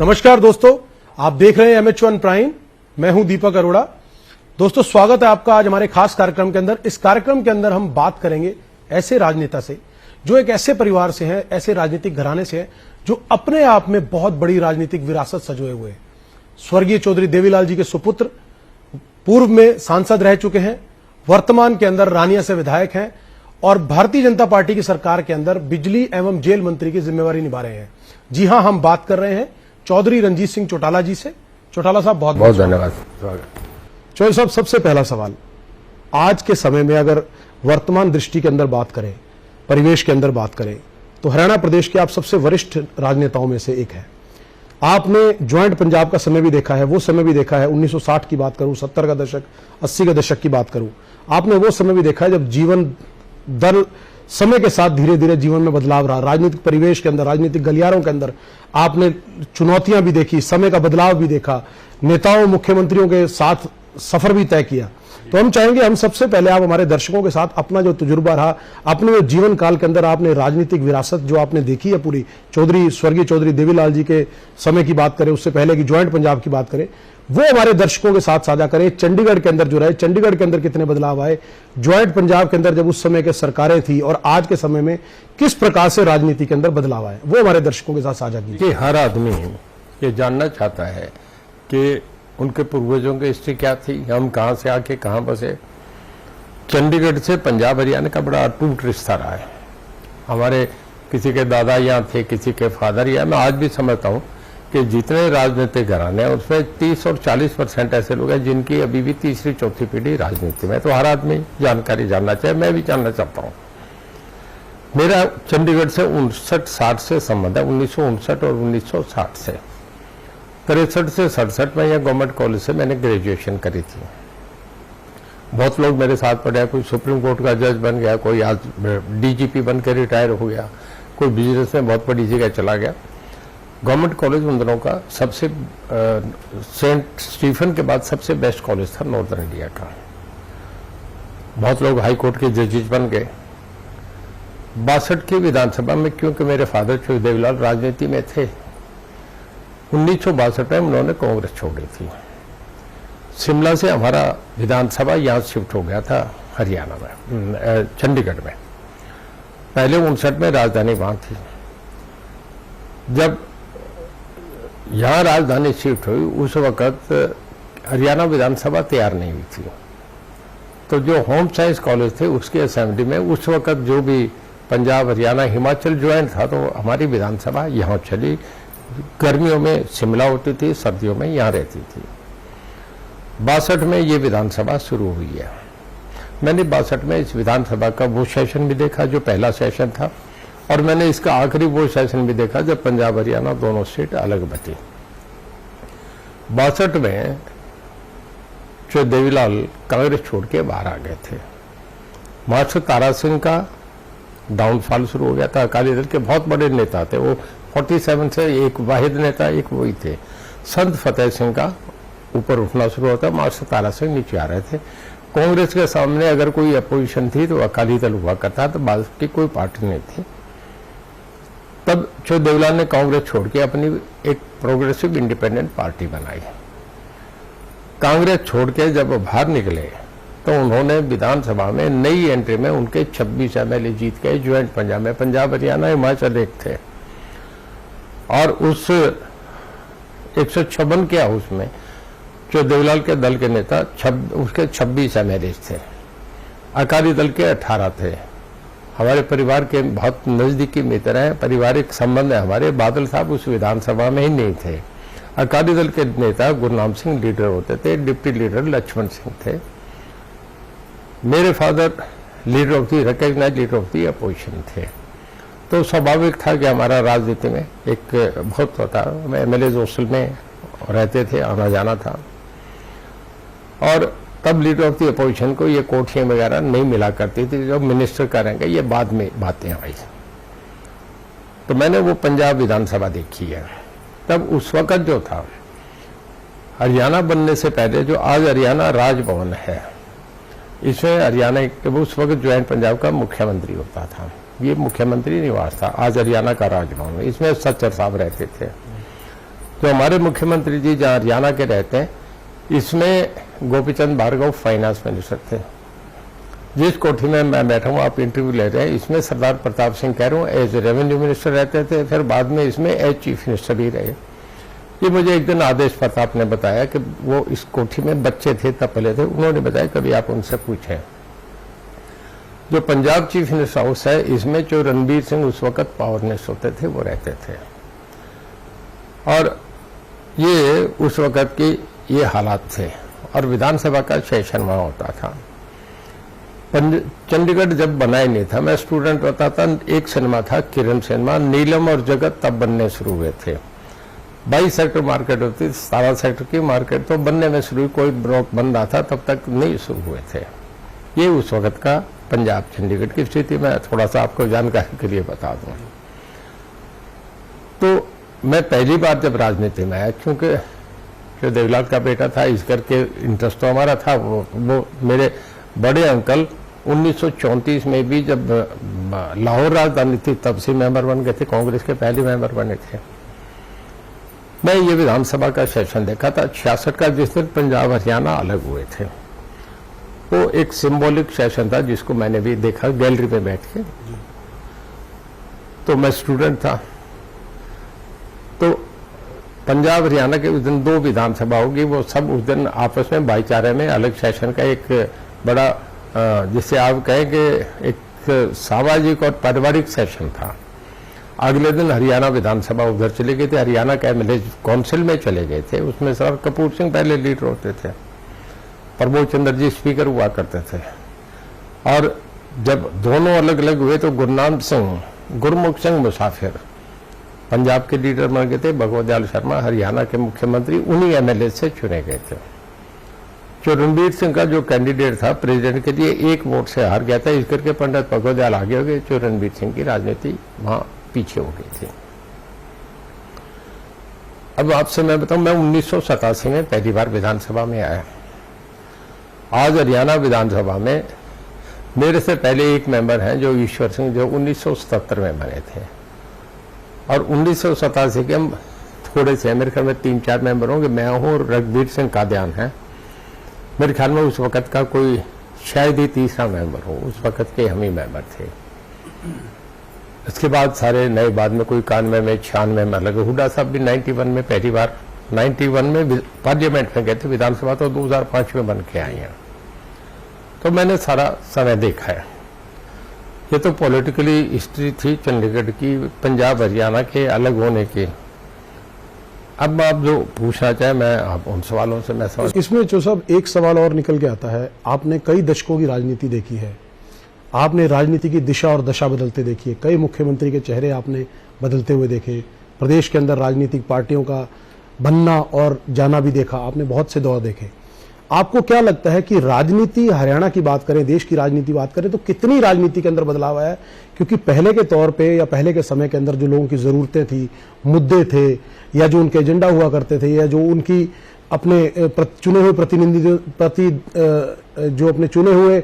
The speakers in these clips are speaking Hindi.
नमस्कार दोस्तों, आप देख रहे हैं MH1 प्राइम। मैं हूं दीपक अरोड़ा। दोस्तों, स्वागत है आपका आज हमारे खास कार्यक्रम के अंदर। इस कार्यक्रम के अंदर हम बात करेंगे ऐसे राजनेता से जो एक ऐसे परिवार से हैं, ऐसे राजनीतिक घराने से हैं जो अपने आप में बहुत बड़ी राजनीतिक विरासत सजोए हुए हैं। स्वर्गीय चौधरी देवीलाल जी के सुपुत्र, पूर्व में सांसद रह चुके हैं, वर्तमान के अंदर रानिया से विधायक हैं और भारतीय जनता पार्टी की सरकार के अंदर बिजली एवं जेल मंत्री की जिम्मेवारी निभा रहे हैं। जी हां, हम बात कर रहे हैं चौधरी रणजीत सिंह चौटाला जी से। चौटाला साहब, बहुत बहुत धन्यवाद। चौधरी साहब, सबसे पहला सवाल, आज के समय में अगर वर्तमान दृष्टि के अंदर बात करें, परिवेश के अंदर बात करें, तो हरियाणा प्रदेश के आप सबसे वरिष्ठ राजनेताओं में से एक है। आपने ज्वाइंट पंजाब का समय भी देखा है, वो समय भी देखा है, 1960 की बात करूं, 70 का दशक, 80 का दशक की बात करूं, आपने वो समय भी देखा है जब जीवन दर समय के साथ धीरे धीरे जीवन में बदलाव रहा। राजनीतिक परिवेश के अंदर, राजनीतिक गलियारों के अंदर आपने चुनौतियां भी देखी, समय का बदलाव भी देखा, नेताओं मुख्यमंत्रियों के साथ सफर भी तय किया। तो हम चाहेंगे, हम सबसे पहले आप हमारे दर्शकों के साथ अपना जो तजुर्बा रहा, अपने जो जीवन काल के अंदर आपने राजनीतिक विरासत जो आपने देखी है पूरी, स्वर्गीय चौधरी देवीलाल जी के समय की बात करें, उससे पहले की ज्वाइंट पंजाब की बात करें, वो हमारे दर्शकों के साथ साझा करें। चंडीगढ़ के अंदर जो रहे, चंडीगढ़ के अंदर कितने बदलाव आए, ज्वाइंट पंजाब के अंदर जब उस समय के सरकारें थी और आज के समय में किस प्रकार से राजनीति के अंदर बदलाव आए, वो हमारे दर्शकों के साथ साझा कीजिए। हर आदमी ये जानना चाहता है कि उनके पूर्वजों की हिस्ट्री क्या थी, हम कहां से आके कहां बसे। चंडीगढ़ से पंजाब हरियाणा का बड़ा अटूट रिश्ता रहा है। हमारे किसी के दादा यहाँ थे, किसी के फादर यहाँ। मैं आज भी समझता हूँ कि जितने राजनीतिक घराने हैं उसमें 30 और 40% ऐसे लोग हैं जिनकी अभी भी तीसरी चौथी पीढ़ी राजनीति में। तो हर आदमी जानकारी जानना चाहिए, मैं भी जानना चाहता हूँ। मेरा चंडीगढ़ से 59-60 से संबंध है, 1959 और 1960 से। 63 से 67 में यह गवर्नमेंट कॉलेज से मैंने ग्रेजुएशन करी थी। बहुत लोग मेरे साथ पढ़े, कोई सुप्रीम कोर्ट का जज बन गया, कोई आज DGP बन के रिटायर हो गया, कोई बिजनेस में बहुत बड़ी जगह चला गया। गवर्नमेंट कॉलेज उन दिनों का सबसे सेंट स्टीफन के बाद सबसे बेस्ट कॉलेज था नॉर्दर्न इंडिया का। बहुत लोग हाई कोर्ट के जजेस बन गए। 62 की विधानसभा में, क्योंकि मेरे फादर चौधरी देवीलाल राजनीति में थे, 1962 में उन्होंने कांग्रेस छोड़ी थी। शिमला से हमारा विधानसभा यहाँ शिफ्ट हो गया था हरियाणा में, चंडीगढ़ में। पहले 59 में राजधानी वहां थी। जब यहाँ राजधानी शिफ्ट हुई उस वक्त हरियाणा विधानसभा तैयार नहीं हुई थी। तो जो होम साइंस कॉलेज थे उसकी असेंबली में उस वक्त जो भी पंजाब हरियाणा हिमाचल ज्वाइंट था, तो हमारी विधानसभा यहाँ चली। गर्मियों में शिमला होती थी, सर्दियों में यहाँ रहती थी। 62 में ये विधानसभा शुरू हुई है। मैंने 62 में इस विधानसभा का वो सेशन भी देखा जो पहला सेशन था, और मैंने इसका आखिरी वो सेशन भी देखा जब पंजाब हरियाणा दोनों सीट अलग बची। 62 में जो देवीलाल कांग्रेस छोड़ के बाहर आ गए थे। मास्टर तारा सिंह का डाउनफॉल शुरू हो गया था। अकाली दल के बहुत बड़े नेता थे वो, 47 से एक वाहिद नेता एक वही थे। संत फतेह सिंह का ऊपर उठना शुरू होता, मास्टर तारा सिंह नीचे आ रहे थे। कांग्रेस के सामने अगर कोई अपोजिशन थी तो अकाली दल हुआ करता, तो बाकी कोई पार्टी नहीं थी। तब जो देवीलाल ने कांग्रेस छोड़ के अपनी एक प्रोग्रेसिव इंडिपेंडेंट पार्टी बनाई। कांग्रेस छोड़ के जब बाहर निकले तो उन्होंने विधानसभा में नई एंट्री में उनके 26 MLA जीत गए ज्वाइंट पंजाब में। पंजाब हरियाणा हिमाचल एक थे, और उस 156 के हाउस में जो देवीलाल के दल के नेता उसके 26 MLA थे। अकाली दल के 18 थे। हमारे परिवार के बहुत नजदीकी मित्र हैं, पारिवारिक संबंध है हमारे। बादल साहब उस विधानसभा में ही नहीं थे। अकाली दल के नेता गुरनाम सिंह लीडर होते थे, डिप्टी लीडर लक्ष्मण सिंह थे। मेरे father leader of the recognised leader of the opposition थे। तो स्वाभाविक था कि हमारा राजनीति में एक बहुत होता, MLA हॉस्टल में रहते थे, आना जाना था। और तब लीडर ऑफ दी अपोजिशन को ये कोठियां वगैरह नहीं मिला करती थी, जब मिनिस्टर करेंगे, ये बाद में बातें आई। तो मैंने वो पंजाब विधानसभा देखी है। तब उस वक्त जो था, हरियाणा बनने से पहले जो आज हरियाणा राजभवन है, इसमें हरियाणा के उस वक्त ज्वाइंट पंजाब का मुख्यमंत्री होता था। ये मुख्यमंत्री निवास था, आज हरियाणा का राजभवन। इसमें सच्चर साहब रहते थे। जो हमारे मुख्यमंत्री जी जहाँ हरियाणा के रहते हैं, इसमें गोपीचंद भार्गव फाइनेंस मिनिस्टर थे। जिस कोठी में मैं बैठा हूँ, आप इंटरव्यू ले रहे हैं, इसमें सरदार प्रताप सिंह कह रहा हूँ एज रेवेन्यू मिनिस्टर रहते थे, फिर बाद में इसमें एज चीफ मिनिस्टर भी रहे। ये मुझे एक दिन आदेश प्रताप ने बताया कि वो इस कोठी में बच्चे थे तब पहले थे, उन्होंने बताया कभी आप उनसे पूछें। जो पंजाब चीफ मिनिस्टर हाउस है, इसमें जो रणबीर सिंह उस वक्त पावर मिनिस्टर होते थे वो रहते थे, और ये उस वक्त की ये हालात थे। और विधानसभा का सेशन वहां होता था। चंडीगढ़ जब बनाया नहीं था, मैं स्टूडेंट होता था, एक सिनेमा था किरण सिनेमा, नीलम और जगत तब बनने शुरू हुए थे। 22 सेक्टर मार्केट होती, 17 सेक्टर की मार्केट तो बनने में शुरू, कोई ब्लॉक बन रहा था तब तक नहीं शुरू हुए थे। ये उस वक्त का पंजाब चंडीगढ़ की स्थिति में थोड़ा सा आपको जानकारी के लिए बता दूं। तो मैं पहली बार जब राजनीति में आया, क्योंकि जो देवलाल का बेटा था, इस करके इंटरेस्ट तो हमारा था, वो मेरे बड़े अंकल 1934 में भी जब लाहौर राजधानी थी तब से मेंबर बन गए थे, कांग्रेस के पहले मेंबर बने थे। मैं ये विधानसभा का सेशन देखा था 66 का, जिस दिन पंजाब हरियाणा अलग हुए थे। वो एक सिंबॉलिक सेशन था जिसको मैंने भी देखा गैलरी में बैठ के। तो मैं स्टूडेंट था, तो पंजाब हरियाणा के उस दिन 2 विधानसभा होगी, वो सब उस दिन आपस में भाईचारे में अलग सेशन का एक बड़ा, जिसे आप कहें कि एक सामाजिक और पारिवारिक सेशन था। अगले दिन हरियाणा विधानसभा उधर चले गए थे, हरियाणा के एमएलए काउंसिल में चले गए थे। उसमें सर कपूर सिंह पहले लीडर होते थे, प्रमोद चंद्र जी स्पीकर हुआ करते थे। और जब दोनों अलग अलग हुए तो गुरमुख सिंह मुसाफिर पंजाब के लीडर बन गए थे, भगवत दयाल शर्मा हरियाणा के मुख्यमंत्री उन्हीं एमएलए से चुने गए थे। जो रणबीर सिंह का जो कैंडिडेट था प्रेसिडेंट के लिए 1 वोट से हार गया था, इस करके पंडित भगवत दयाल आगे हो गए, जो रणबीर सिंह की राजनीति वहां पीछे हो गई थी। अब आपसे मैं बताऊं, मैं 1987 में पहली बार विधानसभा में आया। आज हरियाणा विधानसभा में मेरे से पहले एक मेंबर हैं जो ईश्वर सिंह, जो 1977 में बने थे, और 1987 के हम थोड़े से, मेरे ख्याल में 3-4 मेंबर होंगे, मैं हूं और रघबीर सिंह कादियान है। मेरे ख्याल में उस वक्त का कोई शायद ही तीसरा मेंबर हो, उस वक्त के हम ही मेंबर थे। इसके बाद सारे नए, बाद में कोई 91 में 96 में लगे। हुड्डा साहब भी 91 में पहली बार 91 में पार्लियामेंट में गए थे, विधानसभा तो 2005 में बन के आई हैं। तो मैंने सारा समय देखा है। ये तो पॉलिटिकली हिस्ट्री थी चंडीगढ़ की, पंजाब हरियाणा के अलग होने की। अब आप जो पूछना चाहे, मैं आप उन सवालों से मैं सवाल। इसमें जो सब एक सवाल और निकल के आता है, आपने कई दशकों की राजनीति देखी है, आपने राजनीति की दिशा और दशा बदलते देखी है, कई मुख्यमंत्री के चेहरे आपने बदलते हुए देखे, प्रदेश के अंदर राजनीतिक पार्टियों का बनना और जाना भी देखा, आपने बहुत से दौर देखे। आपको क्या लगता है कि राजनीति, हरियाणा की बात करें, देश की राजनीति बात करें, तो कितनी राजनीति के अंदर बदलाव आया है? क्योंकि पहले के तौर पे या पहले के समय के अंदर जो लोगों की जरूरतें थी, मुद्दे थे, या जो उनके एजेंडा हुआ करते थे, या जो उनकी अपने चुने हुए जो अपने चुने हुए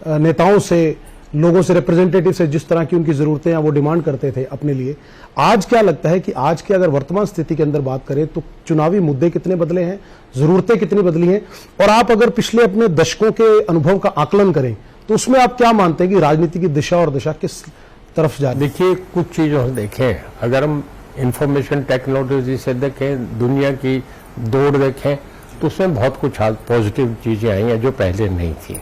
नेताओं से, लोगों से, रिप्रेजेंटेटिव से जिस तरह की उनकी जरूरतें वो डिमांड करते थे अपने लिए, आज क्या लगता है कि आज के अगर वर्तमान स्थिति के अंदर बात करें तो चुनावी मुद्दे कितने बदले हैं, जरूरतें कितनी बदली हैं, और आप अगर पिछले अपने दशकों के अनुभव का आकलन करें तो उसमें आप क्या मानते हैं कि राजनीति की दिशा और दशा किस तरफ जा रही है? देखिए, कुछ चीजों से देखें, अगर हम इंफॉर्मेशन टेक्नोलॉजी से देखें, दुनिया की दौड़ देखें, तो उसमें बहुत कुछ आज पॉजिटिव चीजें आई हैं जो पहले नहीं थी।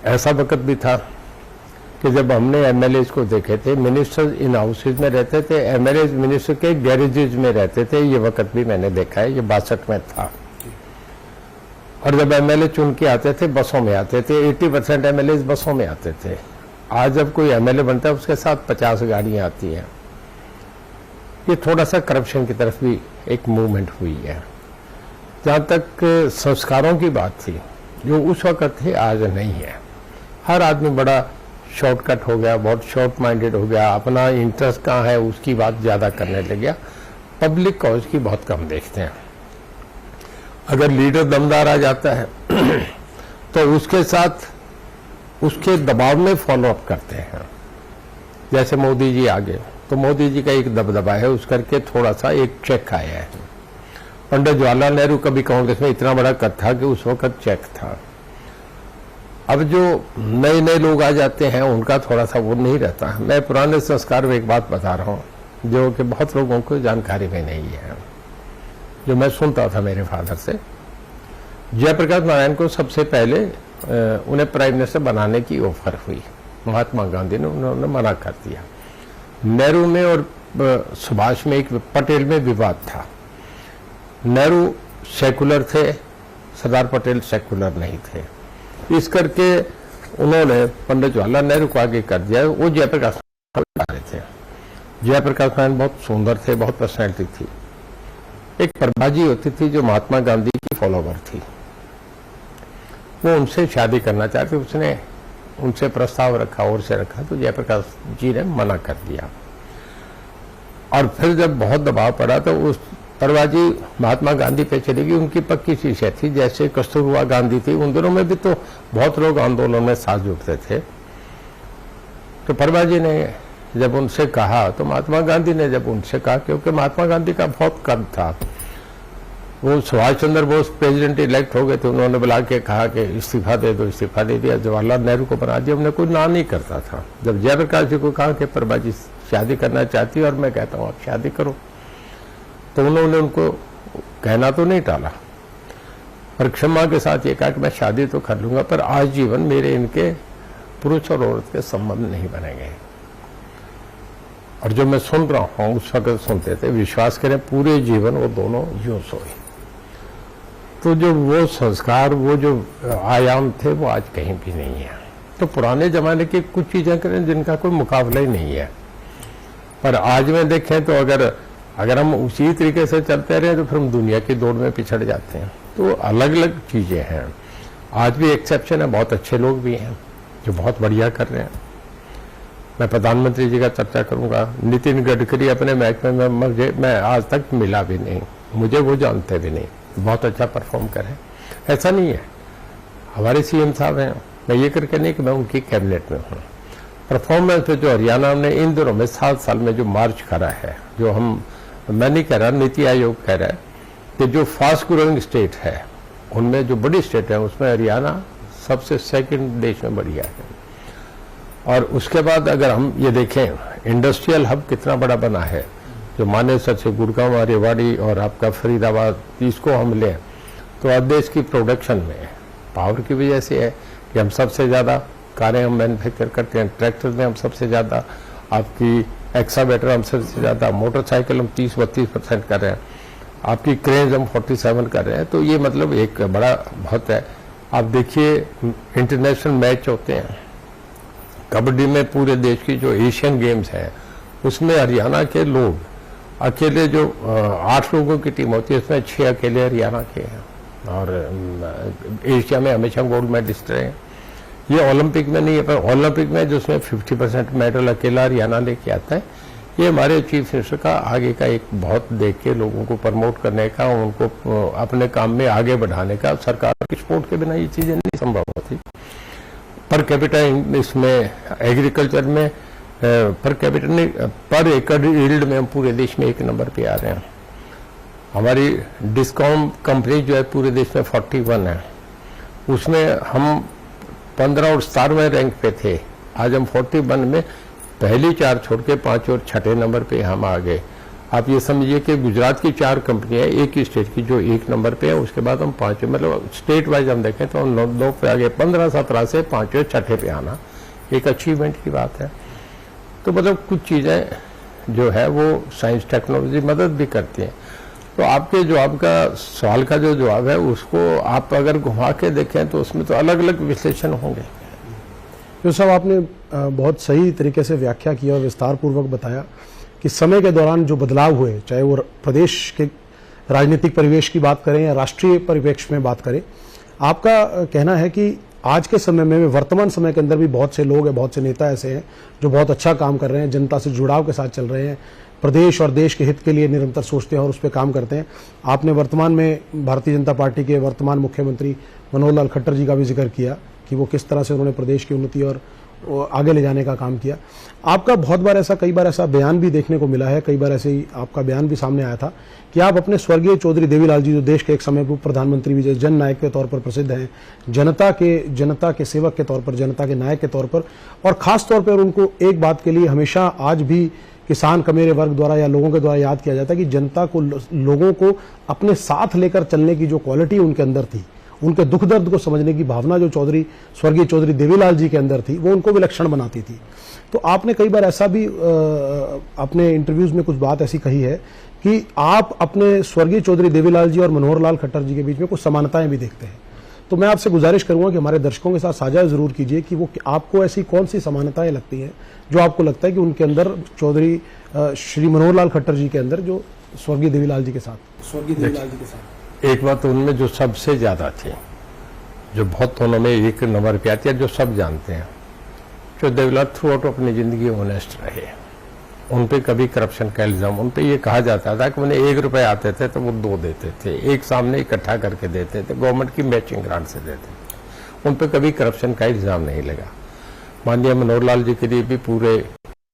ऐसा वक्त भी था कि जब हमने एमएलए को देखे थे, मिनिस्टर इन हाउसेज में रहते थे, एमएलए मिनिस्टर के गैरेजेज में रहते थे, ये वक्त भी मैंने देखा है, ये 62 में था। और जब एमएलए चुन के आते थे, बसों में आते थे, 80% एमएलए बसों में आते थे। आज जब कोई एमएलए बनता है उसके साथ 50 गाड़ियां आती हैं। ये थोड़ा सा करप्शन की तरफ भी एक मूवमेंट हुई है। जहां तक संस्कारों की बात थी, जो उस वक्त थे, आज नहीं है। हर आदमी बड़ा शॉर्टकट हो गया, बहुत शॉर्ट माइंडेड हो गया, अपना इंटरेस्ट कहाँ है उसकी बात ज्यादा करने लग गया, पब्लिक कॉज की बहुत कम देखते हैं। अगर लीडर दमदार आ जाता है तो उसके साथ उसके दबाव में फॉलो अप करते हैं। जैसे मोदी जी आ गए, तो मोदी जी का एक दबदबा है, उस करके थोड़ा सा एक चेक आया है। पंडित जवाहरलाल नेहरू कभी कांग्रेस में इतना बड़ा कद था कि उस वक्त चेक था। अब जो नए नए लोग आ जाते हैं उनका थोड़ा सा वो नहीं रहता। मैं पुराने संस्कार में एक बात बता रहा हूँ जो कि बहुत लोगों को जानकारी में नहीं है, जो मैं सुनता था मेरे फादर से। जयप्रकाश नारायण को सबसे पहले उन्हें प्राइम मिनिस्टर बनाने की ऑफर हुई, महात्मा गांधी ने, उन्होंने मना कर दिया। नेहरू में और सुभाष में, एक पटेल में विवाद था। नेहरू सेकुलर थे, सरदार पटेल सेकुलर नहीं थे, इस करके उन्होंने पंडित जवाहरलाल नेहरू को आगे कर दिया। वो जयप्रकाश नारायण थे। जयप्रकाश नारायण बहुत सुंदर थे, बहुत पर्सनैलिटी थी। एक प्रभाजी होती थी जो महात्मा गांधी की फॉलोवर थी, वो उनसे शादी करना चाहती, उसने उनसे प्रस्ताव रखा और से रखा, तो जयप्रकाश जी ने मना कर दिया। और फिर जब बहुत दबाव पड़ा तो उस प्रभाजी महात्मा गांधी पे चली गई। उनकी पक्की शीशे थी, जैसे कस्तूरबा गांधी थी। उन दिनों में भी तो बहुत लोग आंदोलन में साथ जुड़ते थे। तो प्रभाजी ने जब उनसे कहा, तो महात्मा गांधी ने जब उनसे कहा, क्योंकि महात्मा गांधी का बहुत कद था, वो सुभाष चंद्र बोस प्रेसिडेंट इलेक्ट हो गए थे, उन्होंने बुला के कहा कि इस्तीफा दे दो, इस्तीफा दे दिया। जवाहरलाल नेहरू को बना दिया, उन्हें कोई ना नहीं करता था। जब जयप्रकाश जी को कहा कि प्रभाजी शादी करना चाहती है और मैं कहता हूँ आप शादी करो, तो उन्होंने उनको कहना तो नहीं टाला, पर क्षमा के साथ ये कहा कि मैं शादी तो कर लूंगा, पर आज जीवन मेरे इनके पुरुष और औरत के संबंध नहीं बनेंगे। और जो मैं सुन रहा हूं उस वक्त सुनते थे, विश्वास करें पूरे जीवन वो दोनों यूं सोए। तो जो वो संस्कार, वो जो आयाम थे, वो आज कहीं भी नहीं है। तो पुराने जमाने की कुछ चीजें करें जिनका कोई मुकाबला ही नहीं है, पर आज में देखें तो अगर हम उसी तरीके से चलते रहे तो फिर हम दुनिया की दौड़ में पिछड़ जाते हैं। तो अलग अलग चीजें हैं। आज भी एक्सेप्शन है, बहुत अच्छे लोग भी हैं जो बहुत बढ़िया कर रहे हैं। मैं प्रधानमंत्री जी का चर्चा करूंगा। नितिन गडकरी अपने महकमे में मैं आज तक मिला भी नहीं, मुझे वो जानते भी नहीं, बहुत अच्छा परफॉर्म करें, ऐसा नहीं है। हमारे सीएम साहब हैं, मैं ये करके नहीं कि मैं उनकी कैबिनेट में हूँ। परफॉर्मेंस पे जो हरियाणा ने इन दिनों में 7 साल में जो मार्च करा है, जो मैं नहीं कह रहा, नीति आयोग कह रहा है कि जो फास्ट ग्रोइंग स्टेट है उनमें, जो बड़ी स्टेट है उसमें हरियाणा सबसे सेकंड देश में बढ़िया है। और उसके बाद अगर हम ये देखें इंडस्ट्रियल हब कितना बड़ा बना है, जो मानेसर से गुड़गांव, रेवाड़ी और आपका फरीदाबाद, इसको हम लें तो आज देश की प्रोडक्शन में पावर की वजह से है कि हम सबसे ज़्यादा कारें हम मैन्युफैक्चर करते हैं, ट्रैक्टर में हम सबसे ज़्यादा, आपकी एक्सावेटर हम सबसे ज़्यादा, मोटरसाइकिल हम 30-32% कर रहे हैं, आपकी क्रेन्स हम 47 कर रहे हैं। तो ये मतलब एक बड़ा बहुत है। आप देखिए इंटरनेशनल मैच होते हैं कबड्डी में, पूरे देश की जो एशियन गेम्स हैं उसमें हरियाणा के लोग अकेले, जो 8 लोगों की टीम होती है उसमें 6 अकेले हरियाणा के हैं, और एशिया में हमेशा गोल्ड मेडलिस्ट रहे हैं। ये ओलंपिक में नहीं है, पर ओलंपिक में जिसमें 50% मेडल अकेला हरियाणा लेके आता है। ये हमारे चीफ मिनिस्टर का आगे का एक बहुत देख के लोगों को प्रमोट करने का, उनको अपने काम में आगे बढ़ाने का, सरकार की सपोर्ट के बिना ये चीजें नहीं संभव होती। पर कैपिटल इसमें एग्रीकल्चर में पर कैपिटल नहीं, पर एकड़ यील्ड में हम पूरे देश में 1 नंबर पे आ रहे हैं। हमारी डिस्कॉम कंपनी जो है पूरे देश में 41 है, उसमें हम 15 और 17वें रैंक पे थे, आज हम 41 में पहली 4 छोड़ के 5 और 6 नंबर पे हम आ गए। आप ये समझिए कि गुजरात की 4 कंपनियां एक ही स्टेट की जो 1 नंबर पे है, उसके बाद हम 5, मतलब स्टेट वाइज हम देखें तो हम 9 पे आ गए। 15-17 से 5 और 6 पे आना एक अचीवमेंट की बात है। तो मतलब कुछ चीजें जो है वो साइंस टेक्नोलॉजी मदद भी करती हैं। तो आपके जो आपका सवाल का जो जवाब है उसको आप अगर घुमा के देखें तो उसमें तो अलग अलग विश्लेषण होंगे। जो साहब आपने बहुत सही तरीके से व्याख्या की और विस्तार पूर्वक बताया कि समय के दौरान जो बदलाव हुए, चाहे वो प्रदेश के राजनीतिक परिवेश की बात करें या राष्ट्रीय परिप्रेक्ष्य में बात करें, आपका कहना है कि आज के समय में, वर्तमान समय के अंदर भी बहुत से लोग हैं, बहुत से नेता ऐसे हैं जो बहुत अच्छा काम कर रहे हैं, जनता से जुड़ाव के साथ चल रहे हैं, प्रदेश और देश के हित के लिए निरंतर सोचते हैं और उस पर काम करते हैं। आपने वर्तमान में भारतीय जनता पार्टी के वर्तमान मुख्यमंत्री मनोहर लाल खट्टर जी का भी जिक्र किया कि वो किस तरह से उन्होंने प्रदेश की उन्नति और आगे ले जाने का काम किया। आपका कई बार ऐसा बयान भी देखने को मिला है, कई बार ऐसे ही आपका बयान भी सामने आया था कि आप अपने स्वर्गीय चौधरी देवीलाल जी, जो देश के एक समय पर प्रधानमंत्री भी, जन नायक के तौर पर प्रसिद्ध हैं, जनता के सेवक के तौर पर, जनता के नायक के तौर पर, और खास तौर पर उनको एक बात के लिए हमेशा आज भी किसान कमेरे वर्ग द्वारा या लोगों के द्वारा याद किया जाता है कि जनता को, लोगों को अपने साथ लेकर चलने की जो क्वालिटी उनके अंदर थी, उनके दुख दर्द को समझने की भावना जो स्वर्गीय चौधरी देवीलाल जी के अंदर थी, वो उनको विलक्षण बनाती थी। तो आपने कई बार ऐसा भी अपने इंटरव्यूज में कुछ बात ऐसी कही है कि आप अपने स्वर्गीय चौधरी देवीलाल जी और मनोहर लाल खट्टर जी के बीच में कुछ समानताएं भी देखते हैं। तो मैं आपसे गुजारिश करूंगा कि हमारे दर्शकों के साथ साझा जरूर कीजिए कि वो आपको ऐसी कौन सी समानताएं लगती हैं जो आपको लगता है कि उनके अंदर चौधरी श्री मनोहर लाल खट्टर जी के अंदर जो स्वर्गीय देवीलाल जी के साथ एक बात उनमें जो सबसे ज्यादा थी, जो बहुत उन्होंने एक नंबर पे आती है, जो सब जानते हैं, जो देवीलाल थ्रू आउट अपनी जिंदगी ऑनेस्ट रहे। उन पे कभी करप्शन का इल्जाम, उन पे ये कहा जाता था कि उन्हें 1 रुपए आते थे तो वो 2 देते थे, एक सामने इकट्ठा करके देते थे, गवर्नमेंट की मैचिंग ग्रांट से देते थे। उन पे कभी करप्शन का इल्जाम नहीं लगा। माननीय मनोहर लाल जी के लिए भी पूरे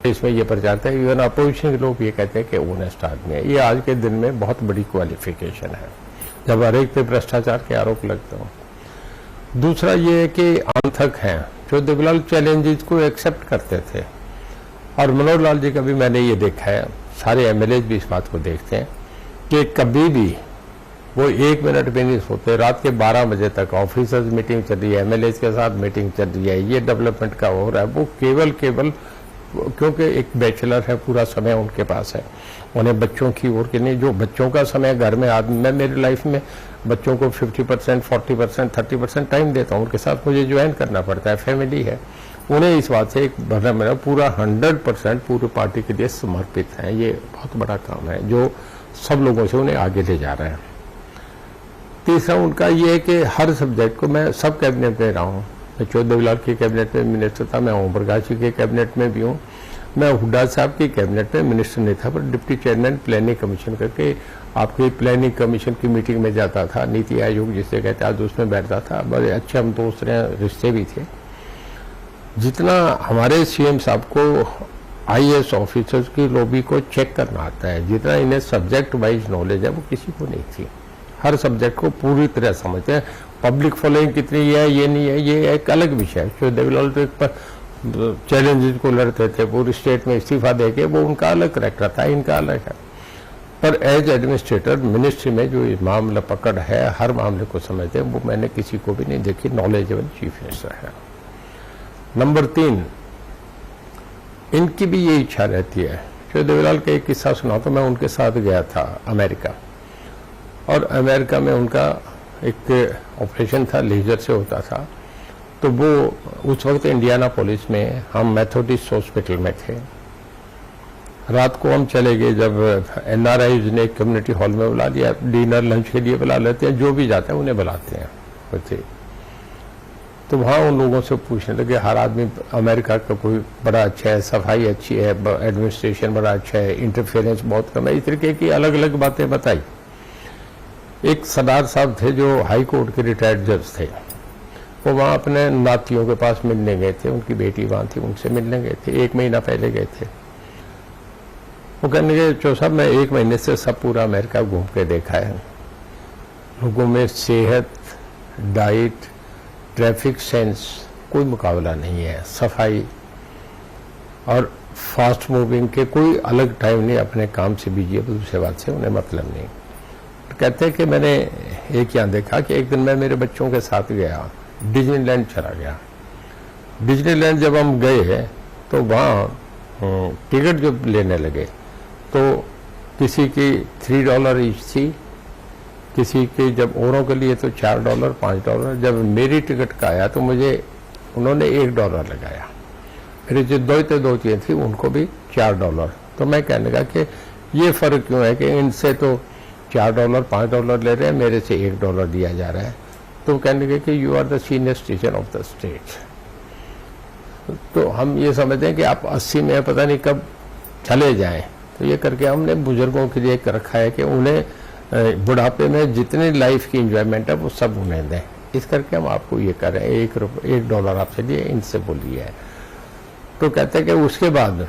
इसमें ये प्रचार था, इवन अपोजिशन के लोग ये कहते हैं कि ऑनेस्ट आदमी है। ये आज के दिन में बहुत बड़ी क्वालिफिकेशन है जब हर एक पे भ्रष्टाचार के आरोप लगते हो। दूसरा ये है कि आंतक हैं, जो देवीलाल चैलेंजेस को एक्सेप्ट करते थे। और मनोहर लाल जी का भी मैंने ये देखा है, सारे एमएलए भी इस बात को देखते हैं कि कभी भी वो 1 मिनट भी नहीं सोते। रात के 12 बजे तक ऑफिसर्स मीटिंग चल रही है, एमएलए के साथ मीटिंग चल रही है, ये डेवलपमेंट का हो रहा है, वो केवल क्योंकि एक बैचलर है, पूरा समय उनके पास है, उन्हें बच्चों की ओर के नहीं, जो बच्चों का समय घर में आदमी, मैं मेरी लाइफ में बच्चों को 50%, 40%, 30% टाइम देता हूँ, उनके साथ मुझे ज्वाइन करना पड़ता है, फैमिली है। उन्हें इस बात से एक भरना मेरा पूरा 100% पूरी पार्टी के लिए समर्पित है। ये बहुत बड़ा काम है जो सब लोगों से उन्हें आगे ले जा रहे हैं। तीसरा उनका ये है कि हर सब्जेक्ट को, मैं सब कैबिनेट में रहा हूँ, मैं चौधरी देवीलाल के कैबिनेट में मिनिस्टर था, मैं ओम प्रकाश जी के कैबिनेट में भी हूँ, मैं हुड्डा साहब के कैबिनेट में मिनिस्टर नहीं था, पर डिप्टी चेयरमैन प्लानिंग कमीशन करके आपकी प्लानिंग कमीशन की मीटिंग में जाता था, नीति आयोग जिसे कहते आज उसमें बैठता था, बड़े अच्छे हम दोस्त रहे, रिश्ते भी थे। जितना हमारे सीएम साहब को आईएएस ऑफिसर्स की लॉबी को चेक करना आता है, जितना इन्हें सब्जेक्ट वाइज नॉलेज है, वो किसी को नहीं थी। हर सब्जेक्ट को पूरी तरह समझते हैं। पब्लिक फॉलोइंग कितनी है, ये नहीं है, ये एक अलग विषय है। जो देवीलाल तो एक चैलेंजेस को लड़ते थे, पूरी स्टेट में इस्तीफा देके, वो उनका अलग करेक्टर था, इनका अलग है। पर एज एडमिनिस्ट्रेटर मिनिस्ट्री में जो मामला पकड़ है, हर मामले को समझते हैं, वो मैंने किसी को भी नहीं देखी। नॉलेजेबल चीफ मिनिस्टर है। नंबर 3, इनकी भी ये इच्छा रहती है। जो देवीलाल का एक किस्सा सुना तो मैं उनके साथ गया था अमेरिका, और अमेरिका में उनका एक ऑपरेशन था, लेजर से होता था। तो वो उस वक्त इंडियानापोलिस में, हम मेथोडिस्ट हॉस्पिटल में थे। रात को हम चले गए, जब एनआरआईज ने कम्युनिटी हॉल में बुला लिया, डिनर लंच के लिए बुला लेते हैं, जो भी जाते हैं उन्हें बुलाते हैं बच्चे। तो वहाँ उन लोगों से पूछने लगे, हर आदमी अमेरिका का कोई बड़ा अच्छा है, सफाई अच्छी है, एडमिनिस्ट्रेशन बड़ा अच्छा है, इंटरफेरेंस बहुत कम है, इस तरीके की अलग अलग बातें बताई। एक सरदार साहब थे जो हाई कोर्ट के रिटायर्ड जज थे, वो वहाँ अपने नातियों के पास मिलने गए थे, उनकी बेटी वहाँ थी, उनसे मिलने गए थे, 1 महीना पहले गए थे। वो कहने लगे, चो साहब मैं 1 महीने से सब पूरा अमेरिका घूम के देखा है, लोगों में सेहत, डाइट, ट्रैफिक सेंस कोई मुकाबला नहीं है, सफाई और फास्ट मूविंग के कोई अलग टाइम नहीं, अपने काम से बिजी है, दूसरे बात से उन्हें मतलब नहीं। तो कहते हैं कि मैंने एक यहाँ देखा कि एक दिन मैं मेरे बच्चों के साथ गया, डिज्नीलैंड चला गया। डिज्नीलैंड जब हम गए तो वहाँ टिकट जब लेने लगे तो किसी की $3 ईच थी, किसी के जब औरों के लिए तो $4, $5। जब मेरी टिकट का आया तो मुझे उन्होंने $1 लगाया। मेरी जो दो चीजें थी उनको भी $4। तो मैं कहने लगा कि ये फर्क क्यों है कि इनसे तो $4, $5 ले रहे हैं, मेरे से $1 दिया जा रहा है। तो कहने लगे कि you are the senior citizen of the state. तो हम ये समझते हैं कि आप 80 में पता नहीं कब चले जाएं, तो ये करके हमने बुजुर्गों के लिए कर रखा है कि उन्हें बुढ़ापे में जितनी लाइफ की एंजॉयमेंट है वो सब उन्हें दें। इस करके हम आपको ये कर रहे हैं, $1 आपसे लिए, इनसे बोलिए है। तो कहते हैं कि उसके बाद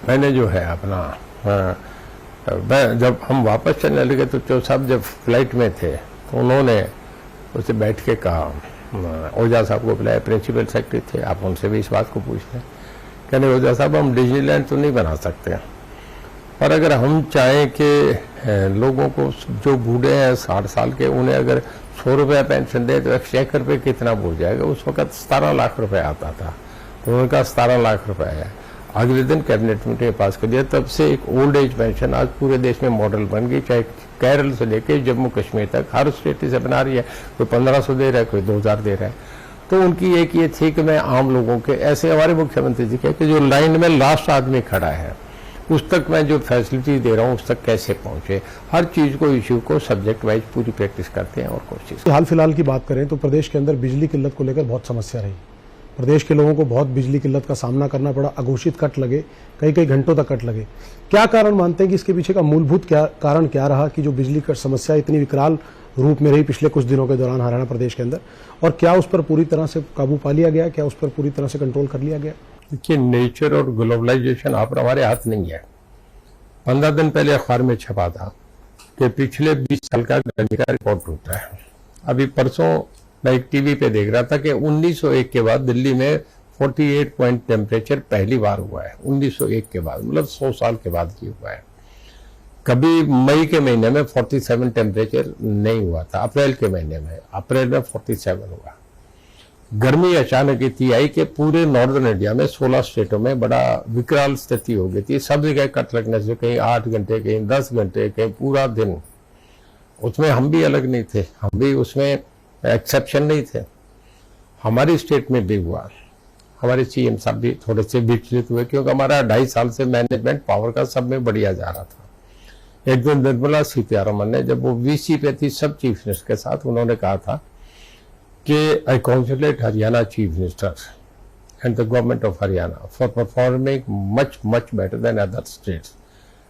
मैंने जो है अपना जब हम वापस चलने लगे तो चौ साहब जब फ्लाइट में थे तो उन्होंने उससे बैठ के कहा, ओझा साहब को बुलाया, प्रिंसिपल सेक्रेटरी थे, आप उनसे भी इस बात को पूछ लें। कहने ओझा साहब हम डिज्नीलैंड तो नहीं बना सकते, पर अगर हम चाहें कि लोगों को जो बूढ़े हैं 60 साल के उन्हें अगर 100 रुपया पेंशन दे तो एक्सचेकर पे कितना बोल जाएगा। उस वक्त 17 लाख रुपए आता था, तो उनका 17 लाख रुपए है। अगले दिन कैबिनेट मीटिंग पास कर दिया, तब से एक ओल्ड एज पेंशन आज पूरे देश में मॉडल बन गई। चाहे केरल से लेके जम्मू कश्मीर तक हर स्टेट इसे बना रही है, कोई 1500 दे रहा है, कोई 2000 दे रहा है। तो उनकी एक ये थी कि मैं आम लोगों के, ऐसे हमारे मुख्यमंत्री जी कहे कि जो लाइन में लास्ट आदमी खड़ा है उस तक मैं जो फैसिलिटी दे रहा हूँ उस तक कैसे पहुंचे। हर चीज को, इश्यू को सब्जेक्ट वाइज पूरी प्रैक्टिस करते हैं और कोशिश। हाल फिलहाल की बात करें तो प्रदेश के अंदर बिजली किल्लत को लेकर बहुत समस्या रही। प्रदेश के लोगों को बहुत बिजली किल्लत का सामना करना पड़ा, अघोषित कट लगे, कई कई घंटों तक कट लगे। क्या कारण मानते हैं कि इसके पीछे का मूलभूत कारण क्या रहा कि जो बिजली की समस्या इतनी विकराल रूप में रही पिछले कुछ दिनों के दौरान हरियाणा प्रदेश के अंदर, और क्या उस पर पूरी तरह से काबू पा लिया गया, क्या उस पर पूरी तरह से कंट्रोल कर लिया गया? देखिए, नेचर और ग्लोबलाइजेशन आप हमारे हाथ नहीं है। 15 दिन पहले अखबार में छपा था कि पिछले 20 साल का गर्मी का रिकॉर्ड टूटा है। अभी परसों मैं एक टीवी पे देख रहा था कि 1901 के बाद दिल्ली में 48 पॉइंट टेम्परेचर पहली बार हुआ है। 1901 के बाद, मतलब 100 साल के बाद ही हुआ है। कभी मई के महीने में 47 टेम्परेचर नहीं हुआ था, अप्रैल के महीने में, अप्रैल में 47 हुआ। गर्मी अचानक इतनी आई कि पूरे नॉर्दर्न इंडिया में 16 स्टेटों में बड़ा विकराल स्थिति हो गई थी। सब जगह कट लगने से, कहीं 8 घंटे, कहीं 10 घंटे, कहीं पूरा दिन। उसमें हम भी अलग नहीं थे, हम भी उसमें एक्सेप्शन नहीं थे। हमारी स्टेट में भी हुआ। हमारे सीएम साहब भी थोड़े से विचलित हुए क्योंकि हमारा 2.5 साल से मैनेजमेंट पावर का सब में बढ़िया जा रहा था। एक दिन निर्मला सीतारमण ने, जब वो वीसी पे थी सब चीफ मिनिस्टर के साथ, उन्होंने कहा था कि I congratulate Haryana chief minister and the government of Haryana for performing much better than other states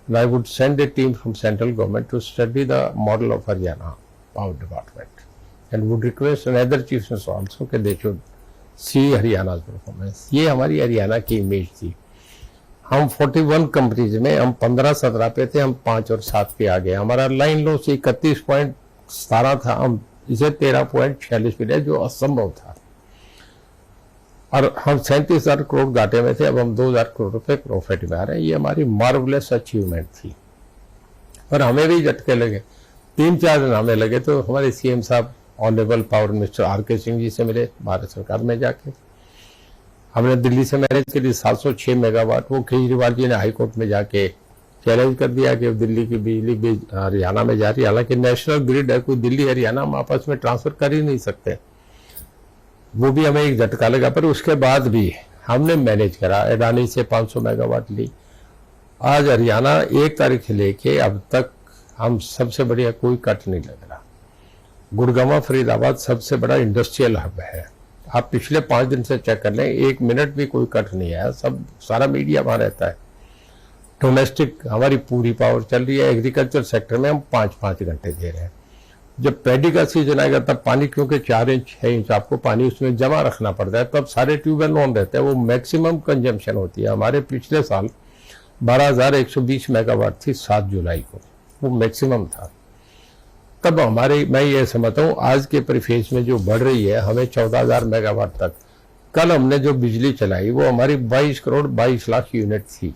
and I would send a team from central government to study the model of Haryana power department and would request another chief minister also that they should see Haryana's performance। ये हमारी हरियाणा की इमेज थी। हम 41 कंपनीज में हम 15-17 पे थे, हम 5 और 7 पे आ गए। हमारा लाइन लॉस 31.17 था, हम इसे 13.46 पे, जो असंभव था। और हम 37,000 करोड़ घाटे में थे, अब हम 2,000 करोड़ रुपए प्रॉफिट में आ रहे हैं। ये हमारी मार्वलेस अचीवमेंट थी। और हमें भी झटके लगे। 3-4 दिन हमें लगे तो हमारे सीएम साहब honourable power minister R K. Singh ji से मिले भारत सरकार में जाके। हमने दिल्ली से मैनेज के लिए 706 मेगावाट, वो केजरीवाल जी ने हाईकोर्ट में जाके चैलेंज कर दिया कि दिल्ली की बिजली हरियाणा में जा रही है। हालांकि नेशनल ग्रिड है, कोई दिल्ली हरियाणा हम आपस में ट्रांसफर कर ही नहीं सकते। वो भी हमें एक झटका लगा, पर उसके बाद भी हमने मैनेज करा। अडानी से 500 मेगावाट ली। आज हरियाणा 1 तारीख से लेके अब तक हम सबसे बढ़िया, कोई कट नहीं लग रहा। गुड़गांव फरीदाबाद सबसे बड़ा इंडस्ट्रियल हब है। आप पिछले 5 दिन से चेक कर लें, 1 मिनट भी कोई कट नहीं आया। सब सारा मीडिया वहां रहता है। डोमेस्टिक हमारी पूरी पावर चल रही है। एग्रीकल्चर सेक्टर में हम 5-5 घंटे दे रहे हैं। जब पैडी का सीजन आएगा तब पानी, क्योंकि 4 इंच 6 इंच आपको पानी उसमें जमा रखना पड़ता है, तब सारे ट्यूबवेल ऑन रहते हैं। वो मैक्सिमम कंजम्पशन होती है। हमारे पिछले साल 12,120 मेगावाट थी 7 जुलाई को, वो मैक्सिमम था। तब हमारे, मैं ये समझता हूँ आज के परिफेस में जो बढ़ रही है, हमें 14,000 मेगावाट तक। कल हमने जो बिजली चलाई वो हमारी 22 करोड़ 22 लाख यूनिट थी,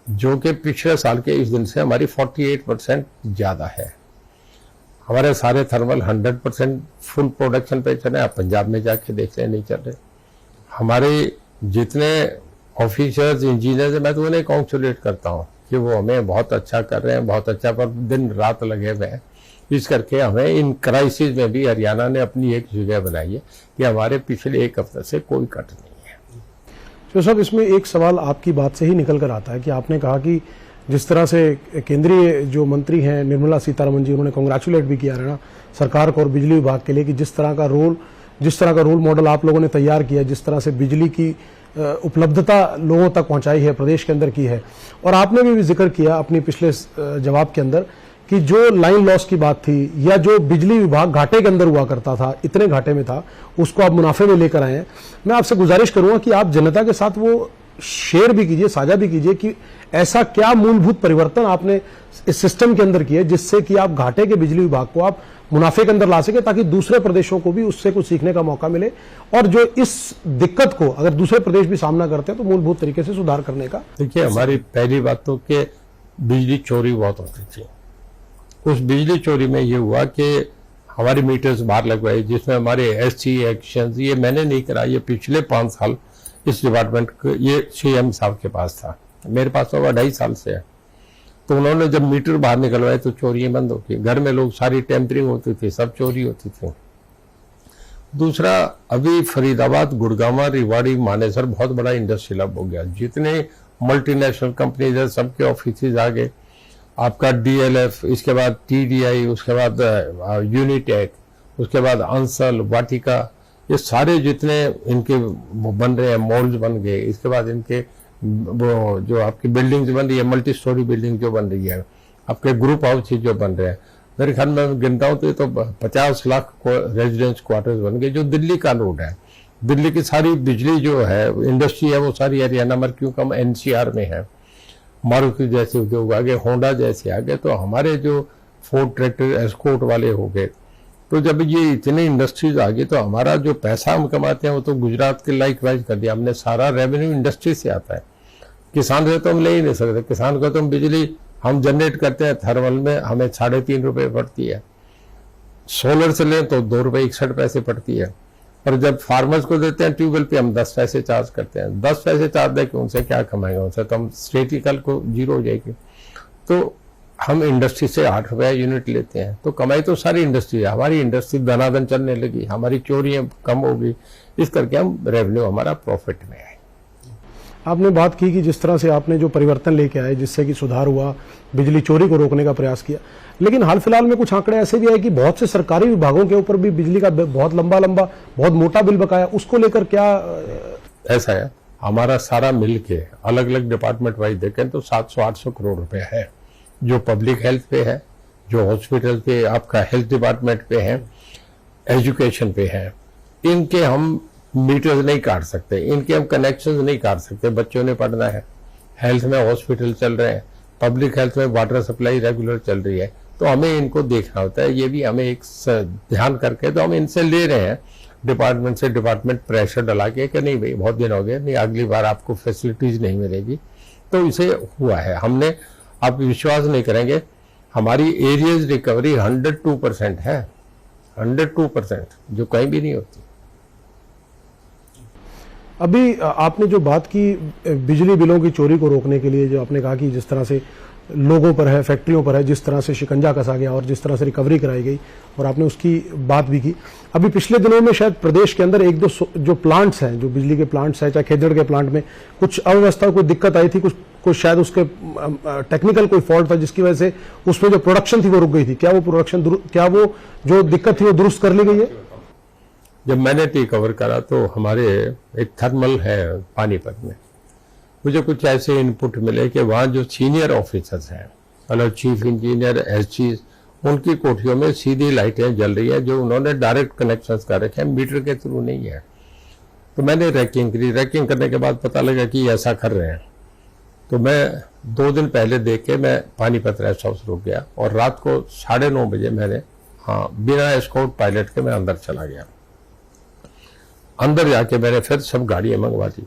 जो कि पिछले साल के इस दिन से हमारी 48% ज्यादा है। हमारे सारे थर्मल 100% फुल प्रोडक्शन पे चले। आप पंजाब में जाके देख रहे, नहीं चल रहे। हमारे जितने ऑफिसर्स, इंजीनियर्स, मैं तो उन्हें कॉन्ग्रेचुलेट करता हूँ कि वो हमें बहुत अच्छा कर रहे हैं, बहुत अच्छा, पर दिन रात लगे हुए हैं। इस करके हमें इन क्राइसिस में भी हरियाणा ने अपनी एक जगह बनाई है कि हमारे पिछले 1 हफ्ते से कोई कट नहीं है। तो साहब, इसमें एक सवाल आपकी बात से ही निकल कर आता है कि आपने कहा कि जिस तरह से केंद्रीय जो मंत्री हैं निर्मला सीतारमण जी, उन्होंने कांग्रेचुलेट भी किया हरियाणा सरकार को और बिजली विभाग के लिए कि जिस तरह का रोल मॉडल आप लोगों ने तैयार किया, जिस तरह से बिजली की उपलब्धता लोगों तक पहुंचाई है, प्रदेश के अंदर की है। और आपने भी जिक्र किया अपनी पिछले जवाब के अंदर कि जो लाइन लॉस की बात थी या जो बिजली विभाग घाटे के अंदर हुआ करता था, इतने घाटे में था, उसको आप मुनाफे में लेकर आए हैं। मैं आपसे गुजारिश करूंगा कि आप जनता के साथ वो शेयर भी कीजिए, साझा भी कीजिए कि ऐसा क्या मूलभूत परिवर्तन आपने इस सिस्टम के अंदर किए जिससे कि आप घाटे के बिजली विभाग को आप मुनाफे के अंदर ला सके, ताकि दूसरे प्रदेशों को भी उससे कुछ सीखने का मौका मिले और जो इस दिक्कत को अगर दूसरे प्रदेश भी सामना करते हैं तो मूलभूत तरीके से सुधार करने का। देखिए, हमारी पहली बात तो कि बिजली चोरी बहुत होती थी। उस बिजली चोरी में ये हुआ कि हमारे मीटर्स बाहर लगवाए, जिसमें हमारे एससी एक्शन, ये मैंने नहीं करा, ये पिछले 5 साल इस डिपार्टमेंट को, ये सीएम साहब के पास था, मेरे पास तो 2.5 साल से है। तो उन्होंने जब मीटर बाहर निकलवाए तो चोरियां बंद हो गई, घर में लोग सारी टेम्परिंग होती थी, सब चोरी होती थी। दूसरा, अभी फरीदाबाद, गुड़गांव, रेवाड़ी, मानेसर बहुत बड़ा इंडस्ट्रियल हब हो गया, जितने मल्टीनेशनल कंपनीज है सबके ऑफिस आ गए। आपका डीएलएफ, इसके बाद टीडीआई, उसके बाद यूनिटेक, उसके बाद अंसल, वाटिका, ये सारे जितने इनके बन रहे हैं, मॉल्स बन गए। इसके बाद इनके वो जो आपकी बिल्डिंग्स बन रही है, मल्टी स्टोरी बिल्डिंग जो बन रही है, आपके ग्रुप हाउस जो बन रहे हैं, मेरे ख्याल में गिनता हूँ तो 50 लाख रेजिडेंस क्वार्टर्स बन गए, जो दिल्ली का लोड है। दिल्ली की सारी बिजली जो है, इंडस्ट्री है, वो सारी हरियाणा में, क्योंकि हम एनसीआर में है। मारुति जैसे उद्योग आ गए, होंडा जैसे आ गए, तो हमारे जो फोर्ड ट्रैक्टर एस्कॉर्ट वाले हो गए। तो जब ये इतने इंडस्ट्रीज आ गई तो हमारा जो पैसा हम कमाते हैं वो तो गुजरात के लाइक वाइज कर दिया हमने, सारा रेवेन्यू इंडस्ट्री से आता है। किसान से तो हम ले ही नहीं सकते, किसान को तो हम बिजली हम जनरेट करते हैं थर्मल में, हमें 3.5 रुपए पड़ती है। सोलर से लें तो 2 रुपए 61 पैसे पड़ती है, और जब फार्मर्स को देते हैं ट्यूबवेल पे हम 10 पैसे चार्ज करते हैं। 10 पैसे चार्ज दे के उनसे क्या कमाएंगे, उनसे तो हम स्टेट कल को जीरो हो जाएगी। तो हम इंडस्ट्री से 8 रुपया यूनिट लेते हैं, तो कमाई तो सारी इंडस्ट्री है। हमारी इंडस्ट्री धनाधन चलने लगी, हमारी चोरियां कम हो गई, इस करके हम रेवेन्यू हमारा प्रॉफिट में है। आपने बात की कि जिस तरह से आपने जो परिवर्तन लेके आए जिससे कि सुधार हुआ, बिजली चोरी को रोकने का प्रयास किया, लेकिन हाल फिलहाल में कुछ आंकड़े ऐसे भी आए कि बहुत से सरकारी विभागों के ऊपर भी बिजली का बहुत लंबा बहुत मोटा बिल बकाया, उसको लेकर क्या? ऐसा है, हमारा सारा मिल के अलग अलग डिपार्टमेंट वाइज देखें तो 700-800 करोड़ रुपए है, जो पब्लिक हेल्थ पे है, जो हॉस्पिटल पे, आपका हेल्थ डिपार्टमेंट पे है, एजुकेशन पे है। इनके हम मीटर्स नहीं काट सकते, इनके हम कनेक्शंस नहीं काट सकते। बच्चों ने पढ़ना है, हेल्थ में हॉस्पिटल चल रहे हैं, पब्लिक हेल्थ में वाटर सप्लाई रेगुलर चल रही है, तो हमें इनको देखना होता है। ये भी हमें एक ध्यान करके तो हम इनसे ले रहे हैं, डिपार्टमेंट से डिपार्टमेंट प्रेशर डला के कि नहीं भाई बहुत दिन हो गए, नहीं अगली बार आपको फैसिलिटीज नहीं मिलेगी। तो इसे हुआ है, हमने, आप विश्वास नहीं करेंगे, हमारी एरियाज रिकवरी 102% है, 102%, जो कहीं भी नहीं होती। अभी आपने जो बात की बिजली बिलों की चोरी को रोकने के लिए, जो आपने कहा कि जिस तरह से लोगों पर है, फैक्ट्रियों पर है, जिस तरह से शिकंजा कसा गया और जिस तरह से रिकवरी कराई गई, और आपने उसकी बात भी की। अभी पिछले दिनों में शायद प्रदेश के अंदर 1-2 जो प्लांट्स हैं, जो बिजली के प्लांट्स हैं, चाहे खेदड़ के प्लांट में कुछ अव्यवस्था, कोई दिक्कत आई थी, कुछ शायद उसके टेक्निकल कोई फॉल्ट था जिसकी वजह से उसमें जो प्रोडक्शन थी वो रुक गई थी। क्या वो जो दिक्कत थी वो दुरुस्त कर ली गई है? जब मैंने टेक ओवर करा तो हमारे एक थर्मल है पानीपत में, मुझे कुछ ऐसे इनपुट मिले कि वहाँ जो सीनियर ऑफिसर्स हैं, मतलब चीफ इंजीनियर, एसजी, उनकी कोठियों में सीधी लाइटें जल रही है, जो उन्होंने डायरेक्ट कनेक्शंस कर रखे हैं, मीटर के थ्रू नहीं है। तो मैंने रैकिंग करी, रैकिंग करने के बाद पता लगा कि ऐसा कर रहे हैं। तो मैं 2 दिन पहले देख के मैं पानीपत रेस्ट हाउस रुक गया, और रात को 9:30 बजे मैंने, बिना एस्कॉर्ट पायलट के मैं अंदर चला गया। अंदर जाके मैंने फिर सब गाड़ियां मंगवा दी।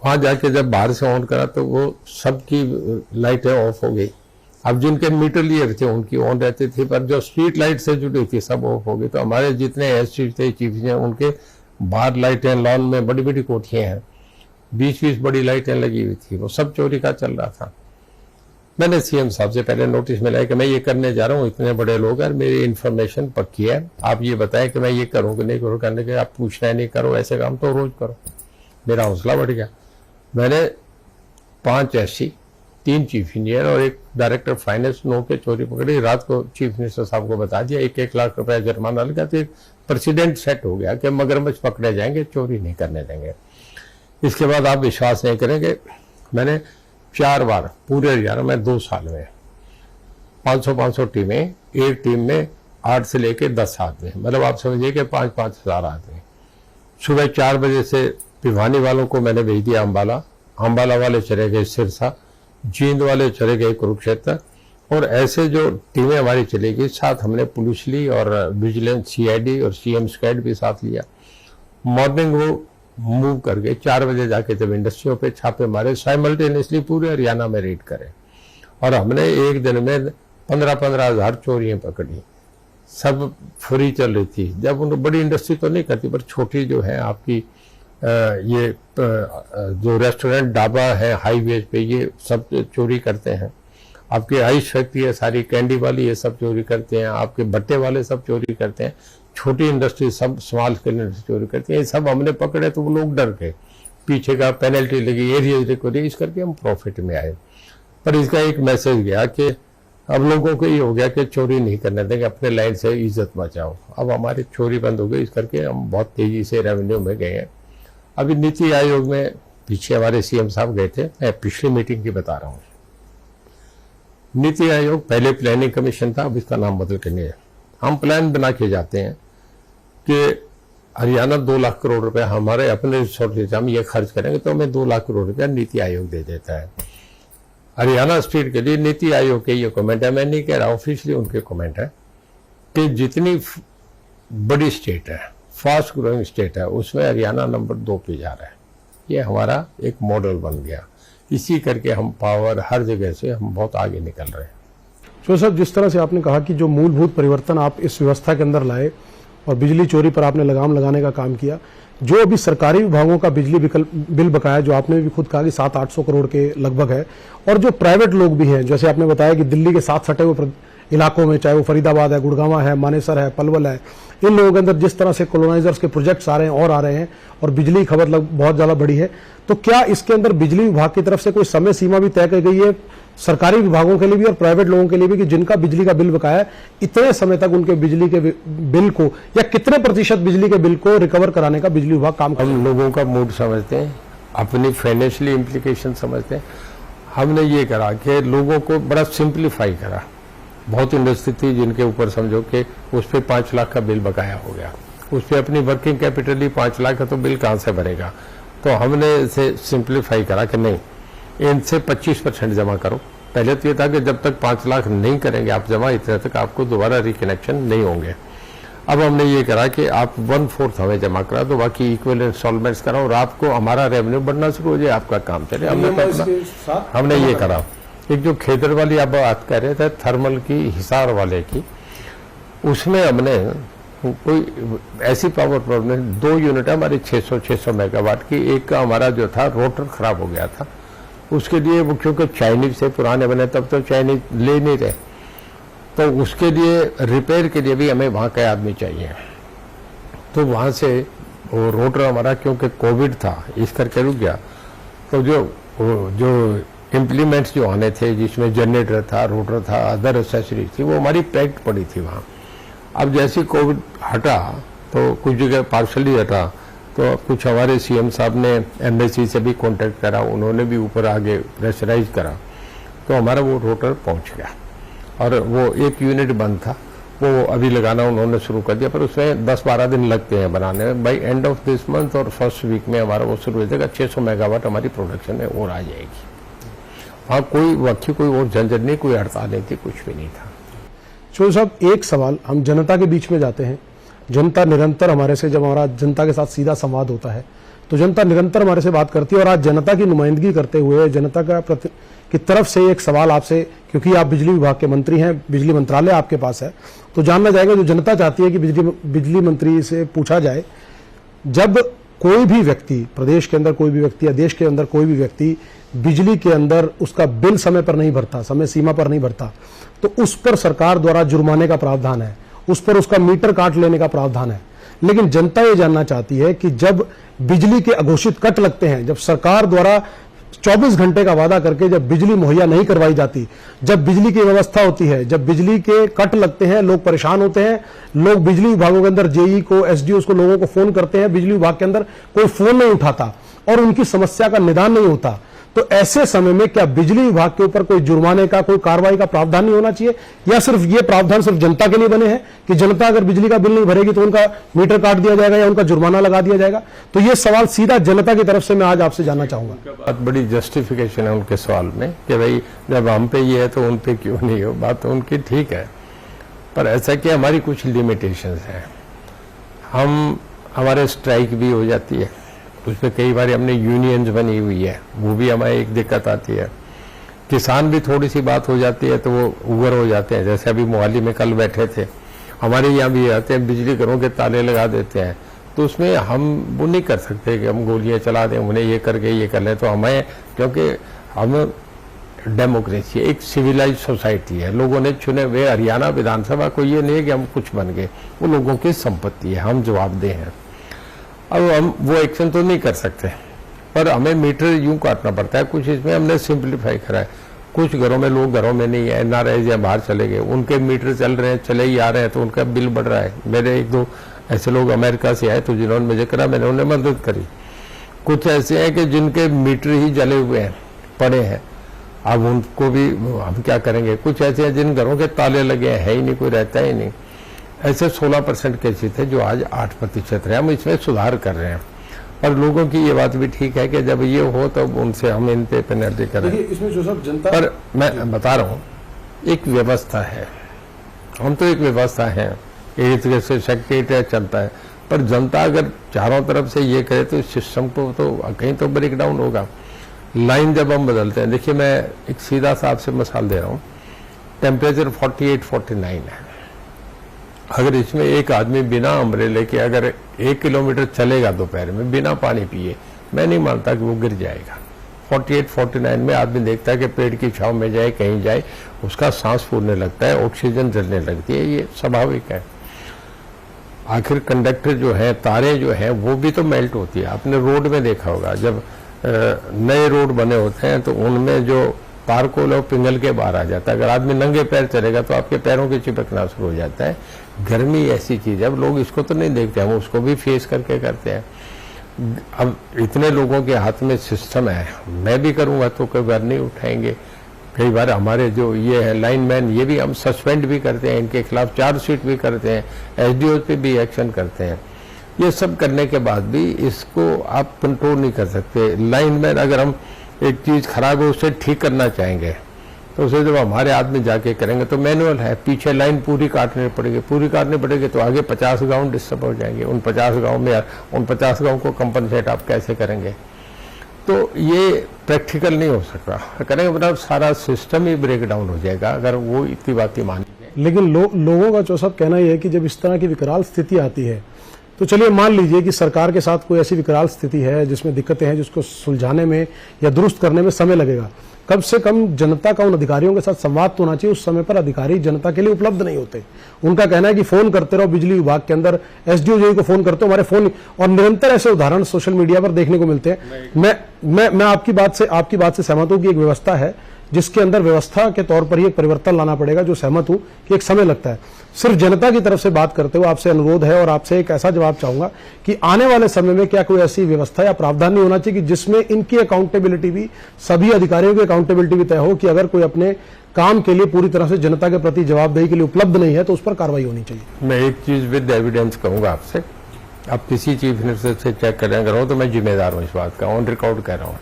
वहां जाके जब बाहर से ऑन करा तो वो सबकी लाइटें ऑफ हो गई। अब जिनके मीटर लिए थे उनकी ऑन रहती थी, पर जो स्ट्रीट लाइट से जुड़ी थी सब ऑफ हो गई। तो हमारे जितने एसटी थे, चीफ इंजीनियर, उनके बाहर लाइटें, लॉन में बड़ी बड़ी कोठियां हैं, 20-20 बड़ी लाइटें लगी हुई थी, वो सब चोरी का चल रहा था। मैंने सीएम साहब से पहले नोटिस मिला कि मैं ये करने जा रहा हूँ, इतने बड़े लोग हैं, मेरी इन्फॉर्मेशन पक्की है, आप ये बताएं कि मैं ये करूँ कि नहीं करूँ। करने के आप पूछना है, नहीं करो, ऐसे काम तो रोज करो। मेरा हौसला बढ़ गया। मैंने 5 एससी, 3 चीफ इंजीनियर और 1 डायरेक्टर फाइनेंस, 9 के चोरी पकड़ी। रात को चीफ मिनिस्टर साहब को बता दिया, 1-1 लाख रुपया जुर्माना लगा। तो एक प्रेसिडेंट सेट हो गया कि मगरमच्छ पकड़े जाएंगे, चोरी नहीं करने देंगे। इसके बाद आप विश्वास नहीं करेंगे, मैंने 4 बार पूरे हरियाणा में 2 साल में 500 टीमें, एक टीम में 8 से लेकर 10 आदमी, मतलब आप समझिए कि 5-5 हजार आदमी। सुबह 4 बजे से भिवानी वालों को मैंने भेज दिया अम्बाला, अम्बाला वाले चले गए सिरसा, जींद वाले चले गए कुरुक्षेत्र, और ऐसे जो टीमें हमारी चलेगी, साथ हमने पुलिस ली और विजिलेंस, सीआईडी और सीएम स्क्वाड भी साथ लिया। मॉर्निंग वो मूव करके 4 बजे जाके जब इंडस्ट्रियों पे छापे मारे, साइमल्टेनियसली पूरे हरियाणा में रेड करे, और हमने एक दिन में 15-15 हजार चोरियां पकड़ी। सब फ्री चल रही थी। जब उन बड़ी इंडस्ट्री तो नहीं करती, पर छोटी जो है आपकी ये जो रेस्टोरेंट ढाबा है हाईवे पे, ये सब चोरी करते हैं। आपकी आइस फैक्ट्री है सारी, कैंडी वाली ये सब चोरी करते हैं, आपके भट्टे वाले सब चोरी करते हैं, छोटी इंडस्ट्री सब स्मॉल स्केल इंडस्ट्री चोरी करती है। ये सब हमने पकड़े तो वो लोग डर गए, पीछे का पेनल्टी लगी, एरिया रिकवरी, इस करके हम प्रॉफिट में आए। पर इसका एक मैसेज गया कि अब लोगों को ये हो गया कि चोरी नहीं करने देंगे, अपने लाइन से इज्जत बचाओ। अब हमारी चोरी बंद हो गई, इस करके हम बहुत तेजी से रेवेन्यू में गए हैं। अभी नीति आयोग में पीछे हमारे सीएम साहब गए थे, मैं पिछली मीटिंग की बता रहा हूँ। नीति आयोग पहले प्लानिंग कमीशन था, अब इसका नाम बदल के नहीं है। हम प्लान बना के जाते हैं कि हरियाणा 2 लाख करोड़ रुपए हमारे अपने रिसोर्स से हम ये खर्च करेंगे, तो हमें 2 लाख करोड़ रुपया नीति आयोग दे देता है। हरियाणा स्टेट के लिए नीति आयोग के ये कमेंट है, मैं नहीं कह रहा, ऑफिशियली उनके कमेंट है कि जितनी बड़ी स्टेट है, फास्ट ग्रोइंग स्टेट है, उसमें हरियाणा नंबर 2 पे जा रहा है। ये हमारा एक मॉडल बन गया। इसी करके हम पावर हर जगह से हम बहुत आगे निकल रहे हैं। तो साहब, जिस तरह से आपने कहा कि जो मूलभूत परिवर्तन आप इस व्यवस्था के अंदर लाए और बिजली चोरी पर आपने लगाम लगाने का काम किया, जो अभी सरकारी विभागों का बिजली बिल बकाया, जो आपने भी खुद कहा कि 700-800 करोड़ के लगभग है, और जो प्राइवेट लोग भी हैं, जैसे आपने बताया कि दिल्ली के साथ सटे हुए इलाकों में, चाहे वो फरीदाबाद है, गुड़गांव है, मानेसर है, पलवल है, इन लोगों के अंदर जिस तरह से कॉलोनाइजर्स के प्रोजेक्ट्स आ रहे हैं और आ रहे हैं, और बिजली की खपत बहुत ज्यादा बढ़ी है, तो क्या इसके अंदर बिजली विभाग की तरफ से कोई समय सीमा भी तय की गई है सरकारी विभागों के लिए भी और प्राइवेट लोगों के लिए भी, कि जिनका बिजली का बिल बकाया है, इतने समय तक उनके बिजली के बिल को, या कितने प्रतिशत बिजली के बिल को रिकवर कराने का बिजली विभाग काम हम लोगों का मूड समझते हैं, अपनी फाइनेंशियली इम्प्लीकेशन समझते हैं। हमने ये करा कि लोगों को बड़ा सिंप्लीफाई करा। बहुत इंडस्ट्री थी जिनके ऊपर समझो कि उस पर 5 लाख का बिल बकाया हो गया, उस पर अपनी वर्किंग कैपिटल ही 5 लाख का, तो बिल कहाँ से भरेगा। तो हमने इसे सिंप्लीफाई करा कि नहीं, इनसे 25% जमा करो। पहले तो ये था कि जब तक 5 लाख नहीं करेंगे आप जमा, इतने तक आपको दोबारा रिकनेक्शन नहीं होंगे। अब हमने ये करा कि आप 1/4 हमें जमा करा दो, बाकी इक्वल इंस्टॉलमेंट्स कराओ, और आपको हमारा रेवेन्यू बढ़ना शुरू हो जाए, आपका काम चले। हमने ये करा। एक जो खेदर वाली आप बात कर रहे थे, थर्मल की, हिसार वाले की, उसमें हमने कोई ऐसी पावर प्रॉब्लम, 2 यूनिट है हमारी 600 मेगावाट की। एक का हमारा जो था रोटर खराब हो गया था, उसके लिए वो क्योंकि चाइनीज से पुराने बने, तब तो चाइनीज ले नहीं रहे, तो उसके लिए रिपेयर के लिए भी हमें वहाँ के आदमी चाहिए। तो वहाँ से वो रोटर हमारा क्योंकि कोविड था इस करके रुक गया, तो जो इम्प्लीमेंट्स जो आने थे, जिसमें जनरेटर था, रोटर था, अदर एसेसरीज थी, वो हमारी पैक्ड पड़ी थी वहाँ। अब जैसे कोविड हटा तो कुछ जगह पार्शली हटा, तो कुछ हमारे सीएम साहब ने एमएससी से भी कांटेक्ट करा, उन्होंने भी ऊपर आगे प्रेशराइज करा, तो हमारा वो रोटर पहुंच गया। और वो एक यूनिट बंद था, वो अभी लगाना उन्होंने शुरू कर दिया, पर उसमें 10-12 दिन लगते हैं बनाने में। By end of this month और फर्स्ट वीक में हमारा वो शुरू हो जाएगा। 600 मेगावाट हमारी प्रोडक्शन में और आ जाएगी। हाँ, कोई वक्त कोई और झंझट नहीं, कोई हड़ताल नहीं थी, कुछ भी नहीं था। चौधरी साहब, एक सवाल, हम जनता के बीच में जाते हैं, जनता निरंतर हमारे से, जब हमारा जनता के साथ सीधा संवाद होता है तो जनता निरंतर हमारे से बात करती है, और आज जनता की नुमाइंदगी करते हुए जनता की तरफ से एक सवाल आपसे, क्योंकि आप बिजली विभाग के मंत्री हैं, बिजली मंत्रालय आपके पास है, तो जानना जाएगा, जो जनता चाहती है कि बिजली मंत्री से पूछा जाए, जब कोई भी व्यक्ति प्रदेश के अंदर, कोई भी व्यक्ति या देश के अंदर कोई भी व्यक्ति बिजली के अंदर उसका बिल समय पर नहीं भरता, समय सीमा पर नहीं भरता, तो उस पर सरकार द्वारा जुर्माने का प्रावधान है, उस पर उसका मीटर काट लेने का प्रावधान है। लेकिन जनता ये जानना चाहती है कि जब बिजली के अघोषित कट लगते हैं, जब सरकार द्वारा 24 घंटे का वादा करके जब बिजली मुहैया नहीं करवाई जाती, जब बिजली की व्यवस्था होती है, जब बिजली के कट लगते हैं, लोग परेशान होते हैं, लोग बिजली विभागों के अंदर जेई को, एसडीओ को, लोगों को फोन करते हैं, बिजली विभाग के अंदर कोई फोन नहीं उठाता और उनकी समस्या का निदान नहीं होता, तो तो ऐसे समय में क्या बिजली विभाग के ऊपर कोई जुर्माने का, कोई कार्रवाई का प्रावधान नहीं होना चाहिए, या सिर्फ ये प्रावधान सिर्फ जनता के लिए बने हैं कि जनता अगर बिजली का बिल नहीं भरेगी तो उनका मीटर काट दिया जाएगा या उनका जुर्माना लगा दिया जाएगा? तो ये सवाल सीधा जनता की तरफ से मैं आज आपसे जानना चाहूंगा। बात बड़ी जस्टिफिकेशन है उनके सवाल में कि भाई जब हम पे ये है तो उन पे क्यों नहीं हो। बात तो उनकी ठीक है, पर ऐसा कि हमारी कुछ लिमिटेशंस हैं। हमारे स्ट्राइक भी हो जाती है, उसमें कई बार हमने यूनियंस बनी हुई है, वो भी हमारे एक दिक्कत आती है। किसान भी थोड़ी सी बात हो जाती है तो वो उग्र हो जाते हैं। जैसे अभी मोहाली में कल बैठे थे, हमारे यहाँ भी आते हैं, बिजली घरों के ताले लगा देते हैं, तो उसमें हम वो नहीं कर सकते कि हम गोलियां चला दें, उन्हें ये करके ये कर लें। तो हमें, क्योंकि हम डेमोक्रेसी, एक सिविलाइज सोसाइटी है, लोगों ने चुने हुए, हरियाणा विधानसभा को ये नहीं है कि हम कुछ बन गए, वो लोगों की संपत्ति है, हम जवाबदेह हैं। अब हम वो एक्शन तो नहीं कर सकते, पर हमें मीटर यूं काटना पड़ता है। कुछ इसमें हमने सिंप्लीफाई करा है। कुछ घरों में लोग घरों में नहीं है, एनआरआई या बाहर चले गए, उनके मीटर चल रहे हैं, चले ही आ रहे हैं, तो उनका बिल बढ़ रहा है। मेरे एक दो ऐसे लोग अमेरिका से आए तो जिन्होंने मुझे करा, मैंने उन्हें मदद करी। कुछ ऐसे हैं कि जिनके मीटर ही जले हुए हैं, पड़े हैं, अब उनको भी हम क्या करेंगे। कुछ ऐसे हैं जिन घरों के ताले लगे हैं, है ही नहीं, कोई रहता ही नहीं। ऐसे 16% केसेस थे जो आज 8% रहे। हम इसमें सुधार कर रहे हैं, और लोगों की ये बात भी ठीक है कि जब ये हो तब उनसे हम इन पे पेनल्टी करें। इसमें जो सब जनता, पर मैं बता रहा हूँ, एक व्यवस्था है, हम तो एक व्यवस्था है, एक तरह से सेक्रेटरी चलता है, पर जनता अगर चारों तरफ से ये करे तो सिस्टम को तो कहीं तो ब्रेक डाउन होगा। लाइन जब हम बदलते हैं, देखिए मैं एक सीधा सा आपसे मिसाल दे रहा हूँ, टेम्परेचर 48-49 है, अगर इसमें एक आदमी बिना अम्ब्रेले के अगर 1 किलोमीटर चलेगा दोपहर में बिना पानी पिए, मैं नहीं मानता कि वो गिर जाएगा। 48-49 में आदमी देखता है कि पेड़ की छांव में जाए, कहीं जाए, उसका सांस फूलने लगता है, ऑक्सीजन जलने लगती है, ये स्वाभाविक है। आखिर कंडक्टर जो है, तारें जो है, वो भी तो मेल्ट होती है। आपने रोड में देखा होगा, जब नए रोड बने होते हैं तो उनमें जो तारकोल है पिघल के बाहर आ जाता है। अगर आदमी नंगे पैर चलेगा तो आपके पैरों के चिपकना शुरू हो जाता है। गर्मी ऐसी चीज है, अब लोग इसको तो नहीं देखते, हम उसको भी फेस करके करते हैं। अब इतने लोगों के हाथ में सिस्टम है, मैं भी करूंगा तो कई बार नहीं उठाएंगे। कई बार हमारे जो ये है लाइनमैन, ये भी हम सस्पेंड भी करते हैं, इनके खिलाफ चार्जशीट भी करते हैं, एसडीओ पे भी एक्शन करते हैं। ये सब करने के बाद भी इसको आप कंट्रोल नहीं कर सकते। लाइनमैन, अगर हम एक चीज खराब है उसे ठीक करना चाहेंगे तो उसे जब हमारे आदमी जाके करेंगे तो मैनुअल है, पीछे लाइन पूरी काटनी पड़ेगी, तो आगे 50 गांव डिस्टर्ब हो जाएंगे। उन 50 गांव में उन 50 गांव को कंपनसेट आप कैसे करेंगे? तो ये प्रैक्टिकल नहीं हो सकता, करेंगे मतलब सारा सिस्टम ही ब्रेक डाउन हो जाएगा अगर वो इतनी बातें मानी। लेकिन लोगों का जो सब कहना यह है कि जब इस तरह की विकराल स्थिति आती है, तो चलिए मान लीजिए कि सरकार के साथ कोई ऐसी विकराल स्थिति है जिसमें दिक्कतें हैं, जिसको सुलझाने में या दुरुस्त करने में समय लगेगा, कम से कम जनता का उन अधिकारियों के साथ संवाद तो होना चाहिए। उस समय पर अधिकारी जनता के लिए उपलब्ध नहीं होते। उनका कहना है कि फोन करते रहो, बिजली विभाग के अंदर एसडीओ को फोन करते हो, हमारे फोन, और निरंतर ऐसे उदाहरण सोशल मीडिया पर देखने को मिलते हैं। मैं आपकी बात से सहमत हूं कि एक व्यवस्था है जिसके अंदर व्यवस्था के तौर पर ही एक परिवर्तन लाना पड़ेगा, जो सहमत हूं कि एक समय लगता है। सिर्फ जनता की तरफ से बात करते हुए आपसे अनुरोध है और आपसे एक ऐसा जवाब चाहूंगा कि आने वाले समय में क्या कोई ऐसी व्यवस्था या प्रावधान नहीं होना चाहिए कि जिसमें इनकी अकाउंटेबिलिटी भी, सभी अधिकारियों की अकाउंटेबिलिटी भी तय हो कि अगर कोई अपने काम के लिए पूरी तरह से जनता के प्रति जवाबदेही के लिए उपलब्ध नहीं है तो उस पर कार्रवाई होनी चाहिए। मैं एक चीज विद एविडेंस कहूंगा आपसे, आप किसी चीफ मिनिस्टर से चेक करें तो मैं जिम्मेदार हूं इस बात का, ऑन रिकॉर्ड कह रहा हूं।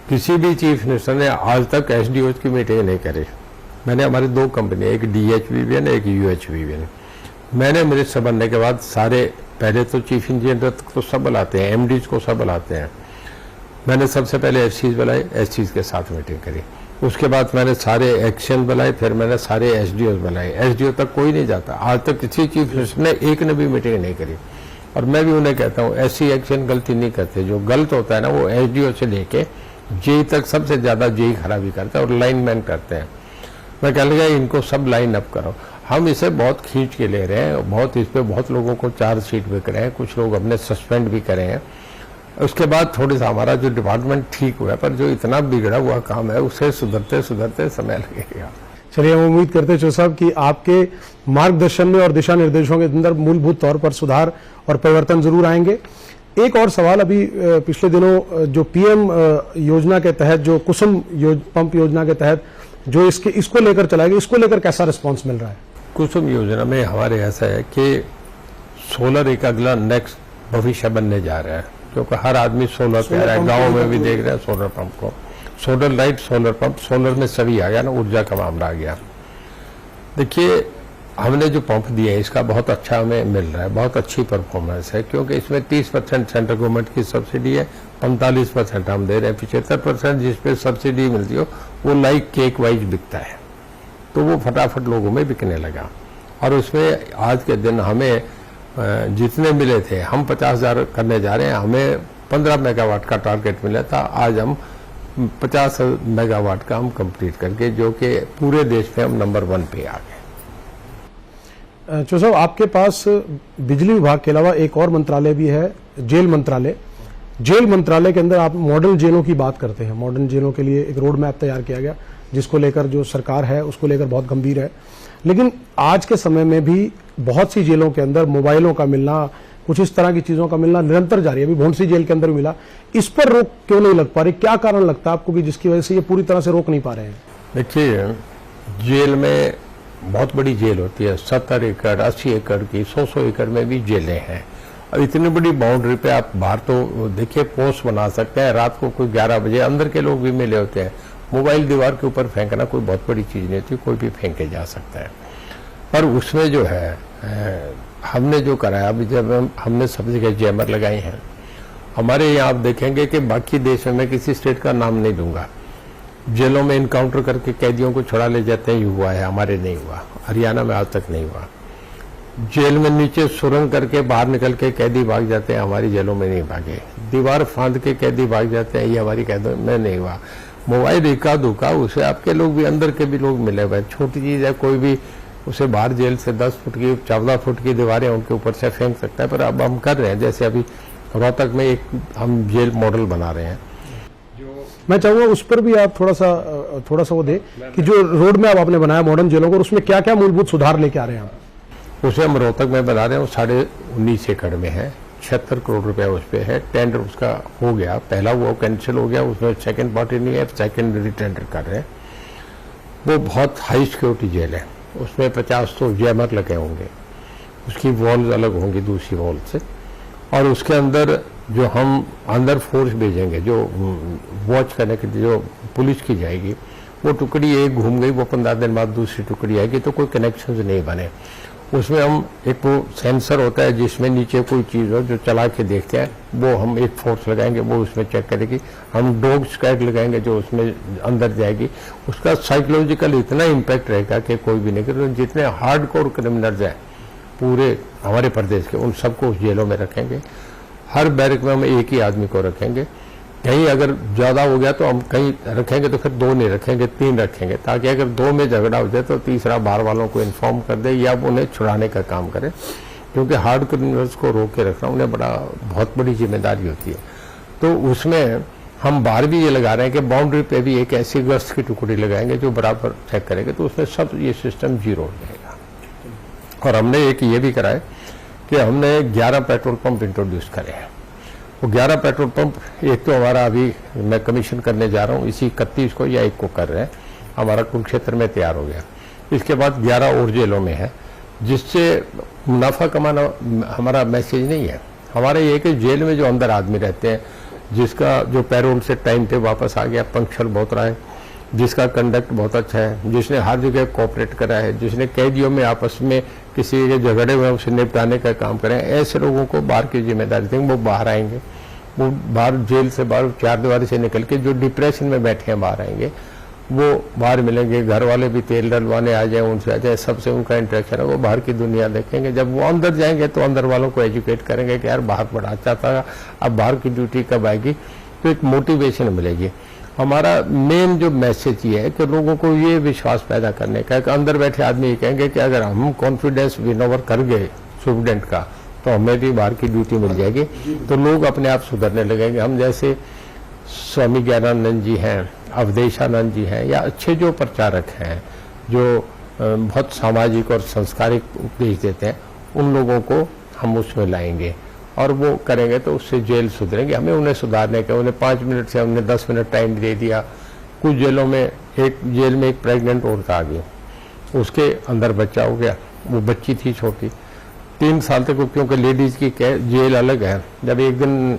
किसी भी चीफ मिनिस्टर ने आज तक एसडीओ की मीटिंग नहीं करी। मैंने हमारी 2 कंपनी, एक DHVVN एक UHVVN, मैंने मिनिस्टर बनने के बाद सारे, पहले तो चीफ इंजीनियर तो सब बुलाते हैं, MDs को सब बुलाते हैं, मैंने सबसे पहले SCs बुलाए, SCs के साथ मीटिंग करी। उसके बाद मैंने सारे एक्शन बुलाए, फिर मैंने सारे SDOs बुलाए। SDO तक कोई नहीं जाता, आज तक किसी चीफ मिनिस्टर ने एक ने भी मीटिंग नहीं करी। और मैं भी उन्हें कहता हूँ SC एक्शन गलती नहीं करते, जो गलत होता है ना वो SDO से लेके जेई तक सबसे ज्यादा जेई खराबी करता है और लाइनमैन करते हैं। मैं कह लगा इनको सब लाइन अप करो। हम इसे बहुत खींच के ले रहे हैं, बहुत इस पे बहुत लोगों को चार्जशीट भी करे हैं, कुछ लोग हमने सस्पेंड भी करे हैं। उसके बाद थोड़ी सा हमारा जो डिपार्टमेंट ठीक हुआ है, पर जो इतना बिगड़ा हुआ काम है उसे सुधरते सुधरते समय लगेगा। चलिए, हम उम्मीद करते हैं चौधरी साहब कि आपके मार्गदर्शन में और दिशा निर्देशों के अंदर मूलभूत तौर पर सुधार और परिवर्तन जरूर आएंगे। एक और सवाल, अभी पिछले दिनों जो पीएम योजना के तहत, जो कुसुम पंप योजना के तहत जो इसको लेकर चलाया गया, इसको लेकर कैसा रिस्पांस मिल रहा है? कुसुम योजना में हमारे ऐसा है कि सोलर एक अगला नेक्स्ट भविष्य बनने जा रहा है, क्योंकि हर आदमी सोलर पे आ रहा है। गाँव में भी देख रहे हैं सोलर पंप को, solar light, solar pump, solar में सभी आ गया ना, ऊर्जा का मामला आ गया। देखिए, हमने जो पंप दिए हैं इसका बहुत अच्छा हमें मिल रहा है, बहुत अच्छी परफॉर्मेंस है, क्योंकि इसमें 30% सेंट्रल गवर्नमेंट की सब्सिडी है, 45% हम दे रहे हैं, 75% जिस पे सब्सिडी मिलती हो वो लाइक केक वाइज बिकता है, तो वो फटाफट लोगों में बिकने लगा। और उसमें आज के दिन हमें जितने मिले थे, हम 50,000 करने जा रहे हैं, हमें 15 मेगावाट का टारगेट मिला था, आज हम 50 मेगावाट का हम कंप्लीट करके, जो कि पूरे देश में हम नंबर 1 पे आ गए। चौधरी साहब, आपके पास बिजली विभाग के अलावा एक और मंत्रालय भी है, जेल मंत्रालय। जेल मंत्रालय के अंदर आप मॉडर्न जेलों की बात करते हैं। मॉडर्न जेलों के लिए एक रोड मैप तैयार किया गया, जिसको लेकर जो सरकार है उसको लेकर बहुत गंभीर है। लेकिन आज के समय में भी बहुत सी जेलों के अंदर मोबाइलों का मिलना, कुछ इस तरह की चीजों का मिलना निरंतर जारी है। अभी भोंडसी जेल के अंदर मिला, इस पर रोक क्यों नहीं लग पा रही? क्या कारण लगता है आपको कि जिसकी वजह से ये पूरी तरह से रोक नहीं पा रहे हैं? देखिए, जेल में बहुत बड़ी जेल होती है, 70 एकड़ 80 एकड़ की, 100 एकड़ में भी जेलें हैं। अब इतनी बड़ी बाउंड्री पे आप बाहर तो देखिए पोस्ट बना सकते हैं, रात को कोई 11 बजे अंदर के लोग भी मिले होते हैं। मोबाइल दीवार के ऊपर फेंकना कोई बहुत बड़ी चीज नहीं होती, कोई भी फेंके जा सकता है। पर उसमें जो है हमने जो कराया, अभी जब हमने सब जगह जैमर लगाए हैं, हमारे यहाँ आप देखेंगे कि बाकी देशों में, किसी स्टेट का नाम नहीं दूंगा, जेलों में इनकाउंटर करके कैदियों को छुड़ा ले जाते हैं, हुआ है, हमारे नहीं हुआ, हरियाणा में आज तक नहीं हुआ। जेल में नीचे सुरंग करके बाहर निकल के कैदी भाग जाते हैं, हमारी जेलों में नहीं भागे। दीवार फांद के कैदी भाग जाते हैं, ये हमारी कैदों में नहीं हुआ। मोबाइल इक्का दुक्का, उसे आपके लोग भी, अंदर के भी लोग मिले हुए, छोटी चीज है, कोई भी उसे बाहर जेल से 10 फुट की 14 फुट की दीवारें उनके ऊपर से फेंक सकता है। पर अब हम कर रहे हैं, जैसे अभी रोहतक में एक हम जेल मॉडल बना रहे हैं। मैं चाहूंगा उस पर भी आप थोड़ा सा वो दे कि जो रोड मैप आपने बनाया मॉडर्न जेलों को, उसमें क्या क्या मूलभूत सुधार लेके आ रहे हैं आप? उसे हम रोहतक में बना रहे हैं, वो 19.5 एकड़ में है, 76 करोड़ रुपया उस पर है। टेंडर उसका हो गया, पहला वो कैंसिल हो गया, उसमें सेकंड पार्टी नहीं है, सेकंड टेंडर कर रहे हैं। वो बहुत हाई सिक्योरिटी जेल है, उसमें 50 तो जैमर लगे होंगे, उसकी वॉल्स अलग होंगी दूसरी वॉल से, और उसके अंदर जो हम अंदर फोर्स भेजेंगे, जो वॉच करने के लिए जो पुलिस की जाएगी, वो टुकड़ी एक घूम गई, वो 15 दिन बाद दूसरी टुकड़ी आएगी, तो कोई कनेक्शन नहीं बने। उसमें हम एक वो सेंसर होता है जिसमें नीचे कोई चीज़ हो जो चला के देखते हैं, वो हम एक फोर्स लगाएंगे, वो उसमें चेक करेगी। हम डॉग स्क्वाड लगाएंगे जो उसमें अंदर जाएगी, उसका साइकोलॉजिकल इतना इम्पैक्ट रहेगा कि कोई भी नहीं करे। जितने हार्डकोर क्रिमिनल्स हैं पूरे हमारे प्रदेश के, उन सबको उस जेलों में रखेंगे। हर बैरक में हम एक ही आदमी को रखेंगे। कहीं अगर ज़्यादा हो गया तो हम कहीं रखेंगे तो फिर 2 नहीं रखेंगे, 3 रखेंगे, ताकि अगर 2 में झगड़ा हो जाए तो तीसरा बाहर वालों को इन्फॉर्म कर दे या उन्हें छुड़ाने का काम करे, क्योंकि हार्ड क्रिमिनल्स को रोक के रखना उन्हें बहुत बड़ी जिम्मेदारी होती है। तो उसमें हम बाहर भी ये लगा रहे हैं कि बाउंड्री पे भी एक ऐसी गश्त की टुकड़ी लगाएंगे जो बराबर चेक करेंगे, तो उसमें सब ये सिस्टम जीरो हो जाएगा। और हमने एक ये भी करा है कि हमने 11 पेट्रोल पंप इंट्रोड्यूस करे हैं। वो 11 पेट्रोल पंप, एक तो हमारा अभी मैं कमीशन करने जा रहा हूँ, इसी 31 को या 1 को कर रहे हैं, हमारा कुरुक्षेत्र में तैयार हो गया। इसके बाद 11 और जेलों में है, जिससे मुनाफा कमाना हमारा मैसेज नहीं है। हमारा ये कि जेल में जो अंदर आदमी रहते हैं, जिसका जो पैरोल से टाइम पे वापस आ गया, पंक्चुअल बहुत रहा है, जिसका कंडक्ट बहुत अच्छा है, जिसने हर जगह कोऑपरेट करा है, जिसने कैदियों में आपस में किसी के झगड़े हुए उसे निपटाने का काम करें, ऐसे लोगों को बाहर की जिम्मेदारी देंगे। वो बाहर आएंगे, वो बाहर जेल से बाहर 4 दीवारी से निकल के जो डिप्रेशन में बैठे हैं बाहर आएंगे, वो बाहर मिलेंगे। घर वाले भी तेल डलवाने आ जाए, उनसे आ जाए, सबसे उनका इंटरेक्शन है, वो बाहर की दुनिया देखेंगे। जब वो अंदर जाएंगे तो अंदर वालों को एजुकेट करेंगे कि यार बाहर बड़ा अच्छा था, अब बाहर की ड्यूटी कब आएगी, तो एक मोटिवेशन मिलेगी। हमारा मेन जो मैसेज ये है कि लोगों को ये विश्वास पैदा करने का है कि अंदर बैठे आदमी ये कहेंगे कि अगर हम कॉन्फिडेंस विन ओवर कर गए स्टूडेंट का, तो हमें भी बाहर की ड्यूटी मिल जाएगी, तो लोग अपने आप सुधरने लगेंगे। हम जैसे स्वामी ज्ञानानंद जी हैं, अवधेशानंद जी हैं, या अच्छे जो प्रचारक हैं जो बहुत सामाजिक और संस्कारिक उपदेश देते हैं, उन लोगों को हम उसमें लाएंगे। और वो करेंगे तो उससे जेल सुधरेंगे। हमें उन्हें सुधारने का, उन्हें 5 मिनट से हमने 10 मिनट टाइम दे दिया। कुछ जेलों में, एक जेल में एक प्रेग्नेंट औरत आ गई, उसके अंदर बच्चा हो गया, वो बच्ची थी छोटी, 3 साल तक, क्योंकि लेडीज की जेल अलग है। जब एक दिन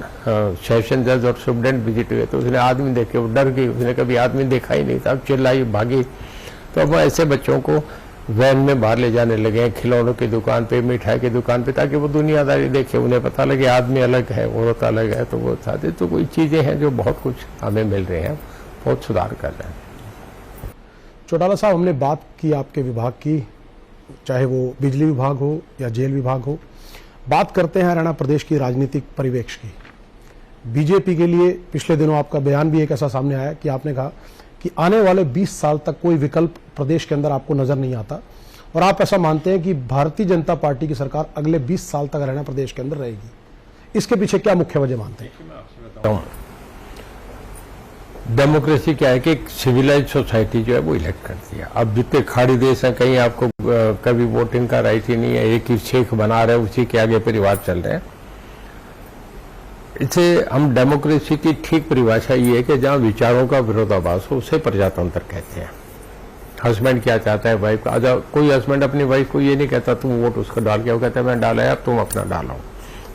सेशन जज और सुप्रीडेंट विजिट हुए तो उसने आदमी देखे, वो डर गई, उसने कभी आदमी देखा ही नहीं था, अब चिल्लाई भागी। तो अब ऐसे बच्चों को वैन में बाहर ले जाने लगे हैं, खिलौनों की दुकान पे, मिठाई की दुकान पे, ताकि वो दुनियादारी देखे, उन्हें पता लगे आदमी अलग है, औरत अलग है। तो वो चाहते, तो कोई चीजें हैं जो बहुत कुछ हमें मिल रहे हैं, बहुत सुधार कर रहे हैं। चौटाला साहब, हमने बात की आपके विभाग की, चाहे वो बिजली विभाग हो या जेल विभाग हो। बात करते हैं हरियाणा प्रदेश की राजनीतिक परिवेश की। बीजेपी के लिए पिछले दिनों आपका बयान भी एक ऐसा सामने आया कि आपने कहा कि आने वाले 20 साल तक कोई विकल्प प्रदेश के अंदर आपको नजर नहीं आता, और आप ऐसा मानते हैं कि भारतीय जनता पार्टी की सरकार अगले 20 साल तक हरियाणा प्रदेश के अंदर रहेगी। इसके पीछे क्या मुख्य वजह मानते हैं? डेमोक्रेसी क्या है कि एक सिविलाइज सोसाइटी जो है वो इलेक्ट करती है। अब जितने खाड़ी देश हैं, कहीं आपको कभी वोटिंग का राइट ही नहीं है, एक ही शेख बना रहे, उसी के आगे परिवार चल रहे हैं। इसे हम डेमोक्रेसी की ठीक परिभाषा ये है कि जहां विचारों का विरोधाभास हो उसे प्रजातंत्र कहते हैं। हस्बैंड क्या चाहता है वाइफ का, कोई हस्बैंड अपनी वाइफ को ये नहीं कहता तुम वोट उसका डाल के, वो कहता है मैं डाला है, अब तुम अपना डालो।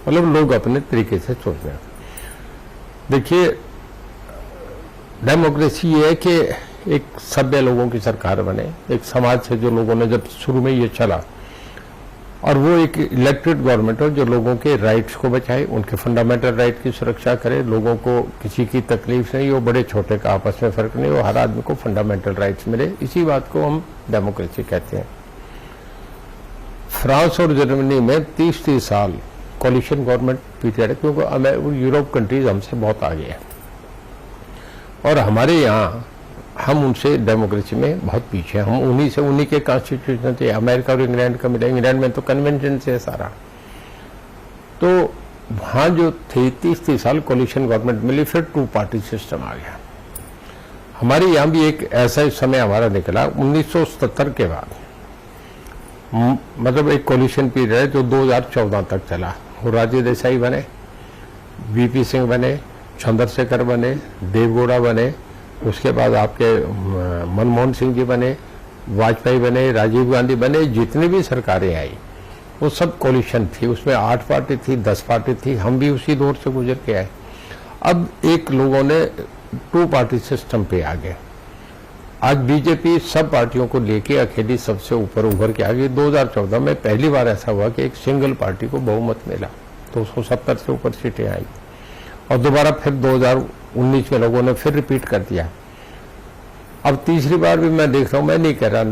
मतलब लोग अपने तरीके से सोच रहे हैं। देखिए, डेमोक्रेसी ये है कि एक सभ्य लोगों की सरकार बने, एक समाज से जो लोगों ने जब शुरू में ये चला, और वो एक इलेक्टेड गवर्नमेंट हो जो लोगों के राइट्स को बचाए, उनके फंडामेंटल राइट की सुरक्षा करे, लोगों को किसी की तकलीफ नहीं हो, बड़े छोटे का आपस में फर्क नहीं हो, हर आदमी को फंडामेंटल राइट्स मिले। इसी बात को हम डेमोक्रेसी कहते हैं। फ्रांस और जर्मनी में 30-30 साल कोलिशन गवर्नमेंट पीरियड है, क्योंकि यूरोप कंट्रीज हमसे बहुत आगे है, और हमारे यहाँ हम उनसे डेमोक्रेसी में बहुत पीछे हैं। हम उन्हीं के कॉन्स्टिट्यूशन थे। अमेरिका और इंग्लैंड का मिला, इंग्लैंड में तो कन्वेंशन से सारा, तो वहाँ जो थे 30-30 साल कोलिशन गवर्नमेंट मिली, फिर 2 पार्टी सिस्टम आ गया। हमारे यहाँ भी एक ऐसा ही समय हमारा निकला 1977 के बाद, मतलब एक कोलिशन पीरियड है जो 2014 तक चला। वो राजीव देसाई बने, वीपी सिंह बने, चंद्रशेखर बने, देवगौड़ा बने, उसके बाद आपके मनमोहन सिंह जी बने, वाजपेयी बने, राजीव गांधी बने। जितनी भी सरकारें आई वो सब कोलिशन थी, उसमें 8 पार्टी थी, 10 पार्टी थी। हम भी उसी दौर से गुजर के आए। अब एक लोगों ने 2 पार्टी सिस्टम पे आ गए। आज बीजेपी सब पार्टियों को लेके अकेली सबसे ऊपर उभर के आ गई। 2014 में पहली बार ऐसा हुआ कि एक सिंगल पार्टी को बहुमत मिला, 270 से ऊपर सीटें आई, और दोबारा फिर 2019 में लोगों ने फिर रिपीट कर दिया। अब तीसरी बार भी मैं देख रहा हूं, मैं नहीं कह रहा,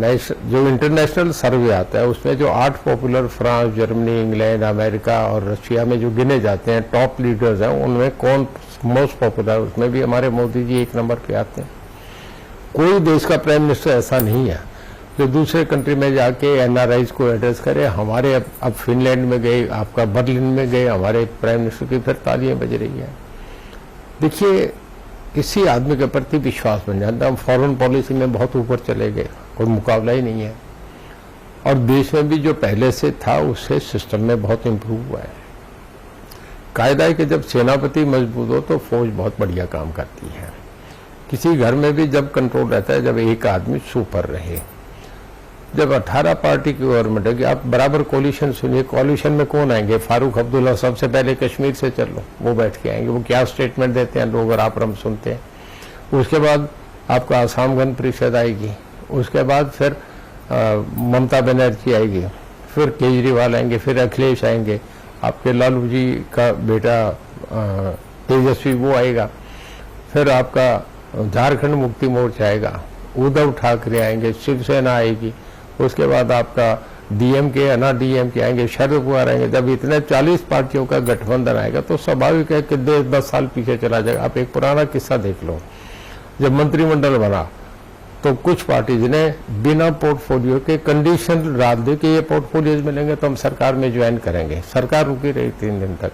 जो इंटरनेशनल सर्वे आता है उसमें जो 8 popular, France, Germany, England, America और रशिया में जो गिने जाते हैं टॉप लीडर्स हैं, उनमें कौन मोस्ट पॉपुलर, उसमें भी हमारे मोदी जी 1 नंबर पे आते हैं। कोई देश का प्राइम मिनिस्टर ऐसा नहीं है जो दूसरे कंट्री में जाके एनआरआईज को एड्रेस करे। हमारे अब फिनलैंड में गए, आपका बर्लिन में गए, हमारे प्राइम मिनिस्टर की फिर तालियां बज रही है। देखिए, किसी आदमी के प्रति विश्वास बन जाता है। हम फॉरेन पॉलिसी में बहुत ऊपर चले गए, कोई मुकाबला ही नहीं है, और देश में भी जो पहले से था उससे सिस्टम में बहुत इम्प्रूव हुआ है। कायदा है कि जब सेनापति मजबूत हो तो फौज बहुत बढ़िया काम करती है। किसी घर में भी जब कंट्रोल रहता है, जब एक आदमी सुपर रहे। जब 18 पार्टी की गवर्नमेंट है कि आप बराबर कोलिशन सुनिए, कोलिशन में कौन आएंगे? फारूक अब्दुल्ला सबसे पहले कश्मीर से चल लो, वो बैठ के आएंगे, वो क्या स्टेटमेंट देते हैं लोग और आप सुनते हैं। उसके बाद आपका आसाम गण परिषद आएगी, उसके बाद फिर ममता बनर्जी आएगी, फिर केजरीवाल आएंगे, फिर अखिलेश आएंगे, आपके लालू जी का बेटा तेजस्वी वो आएगा, फिर आपका झारखंड मुक्ति मोर्चा आएगा, उद्धव ठाकरे आएंगे, शिवसेना आएगी, उसके बाद आपका डीएमके, अना डीएमके आएंगे, शरद पवार आएंगे। जब इतने 40 पार्टियों का गठबंधन आएगा तो स्वाभाविक है कि देश 10 साल पीछे चला जाएगा। आप एक पुराना किस्सा देख लो, जब मंत्रिमंडल बना तो कुछ पार्टीज ने बिना पोर्टफोलियो के कंडीशन डाल दी कि ये पोर्टफोलियोज मिलेंगे तो हम सरकार में ज्वाइन करेंगे। सरकार रुकी रही 3 दिन तक।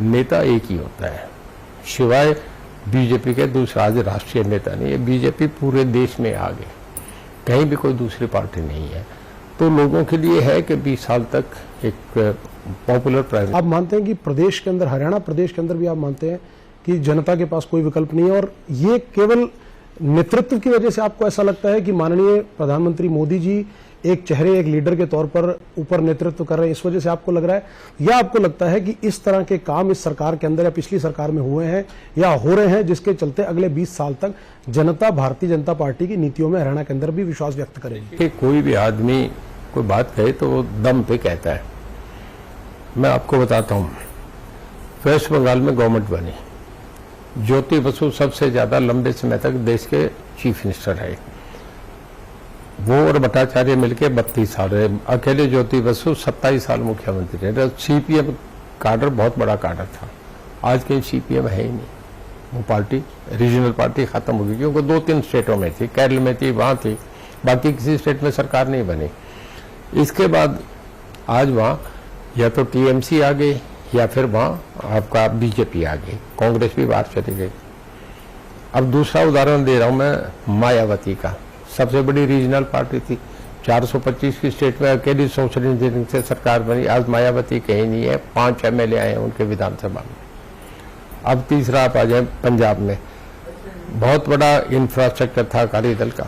नेता एक ही होता है, सिवाय बीजेपी के दूसरा आज राष्ट्रीय नेता नहीं है। बीजेपी पूरे देश में आगे, कहीं भी कोई दूसरी पार्टी नहीं है। तो लोगों के लिए है कि 20 साल तक एक पॉपुलर प्राइवेट। आप मानते हैं कि प्रदेश के अंदर, हरियाणा प्रदेश के अंदर भी आप मानते हैं कि जनता के पास कोई विकल्प नहीं है, और ये केवल नेतृत्व की वजह से आपको ऐसा लगता है कि माननीय प्रधानमंत्री मोदी जी एक चेहरे, एक लीडर के तौर पर ऊपर नेतृत्व कर रहे हैं, इस वजह से आपको लग रहा है, या आपको लगता है कि इस तरह के काम इस सरकार के अंदर या पिछली सरकार में हुए हैं या हो रहे हैं, जिसके चलते अगले 20 साल तक जनता भारतीय जनता पार्टी की नीतियों में हरियाणा के अंदर भी विश्वास व्यक्त करेगी? कि कोई भी आदमी कोई बात कहे तो वो दम पे कहता है। मैं आपको बताता हूँ, वेस्ट बंगाल में गवर्नमेंट बनी, ज्योति बसु सबसे ज्यादा लंबे समय तक देश के चीफ मिनिस्टर रहे। वो और भट्टाचार्य मिलकर 32 साल रहे, अकेले ज्योति बसु 27 साल मुख्यमंत्री रहे। सीपीएम काडर बहुत बड़ा काडर था, आज कहीं सीपीएम है ही नहीं। वो पार्टी रीजनल पार्टी खत्म हो गई, क्योंकि 2-3 स्टेटों में थी, केरल में थी, वहां थी, बाकी किसी स्टेट में सरकार नहीं बनी। इसके बाद आज वहां या तो टीएमसी आ गई या फिर वहां आपका बीजेपी आ गई, कांग्रेस भी बाहर चली गई। अब दूसरा उदाहरण दे रहा हूं मैं मायावती का, सबसे बड़ी रीजनल पार्टी थी, 425 की स्टेट में अकेली सोशल इंजीनियरिंग से सरकार बनी। आज मायावती कहीं नहीं है, 5 एमएलए आए हैं उनके विधानसभा में। अब तीसरा आप आ जाए पंजाब में, बहुत बड़ा इंफ्रास्ट्रक्चर था अकाली दल का,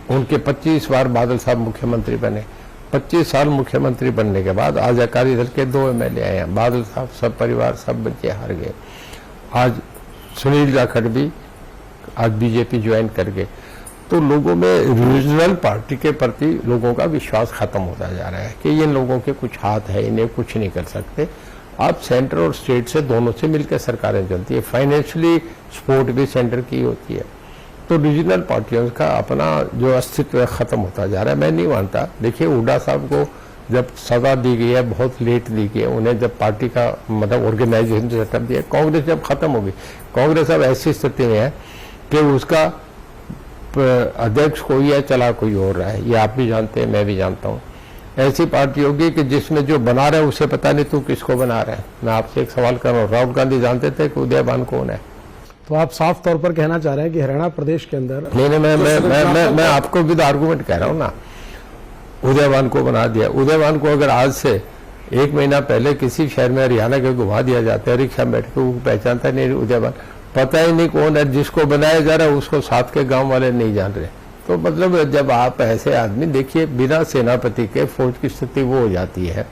उनके 25 बार बादल साहब मुख्यमंत्री बने। 25 साल मुख्यमंत्री बनने के बाद आज अकाली दल के 2 एमएलए आए हैं, बादल साहब सब परिवार सब बच्चे हार गए। आज सुनील जाखड़ भी आज बीजेपी ज्वाइन कर गए। तो लोगों में रीजनल पार्टी के प्रति लोगों का विश्वास खत्म होता जा रहा है कि इन लोगों के कुछ हाथ है, इन्हें कुछ नहीं कर सकते। आप सेंटर और स्टेट से दोनों से मिलकर सरकारें चलती है, फाइनेंशियली सपोर्ट भी सेंटर की होती है। तो रीजनल पार्टियों का अपना जो अस्तित्व खत्म होता जा रहा है। मैं नहीं मानता, देखिए हुड्डा साहब को जब सजा दी गई है, बहुत लेट दी गई है, उन्हें जब पार्टी का मतलब ऑर्गेनाइजेशन सेटअप दिया, कांग्रेस जब खत्म हो गई, कांग्रेस अब ऐसी स्थिति में है कि उसका अध्यक्ष कोई है, चला कोई और रहा है। ये आप भी जानते हैं, मैं भी जानता हूँ। ऐसी पार्टी होगी कि जिसमें जो बना रहा है उसे पता नहीं तू किसको बना रहा है। मैं आपसे एक सवाल कर रहा हूँ, राहुल गांधी जानते थे कि उदयभान कौन है? तो आप साफ तौर पर कहना चाह रहे हैं कि हरियाणा प्रदेश के अंदर नहीं, मैं आपको विद आर्गूमेंट कह रहा हूँ ना, उदयभान को बना दिया। उदयभान को अगर आज से 1 महीना पहले किसी शहर में हरियाणा के घुमा दिया जाता है, रिक्शा में बैठ के, वो पहचानता नहीं उदयभान, पता ही नहीं कौन है। जिसको बनाया जा रहा है उसको साथ के गांव वाले नहीं जान रहे। तो मतलब जब आप ऐसे आदमी, देखिए बिना सेनापति के फौज की स्थिति वो हो जाती है,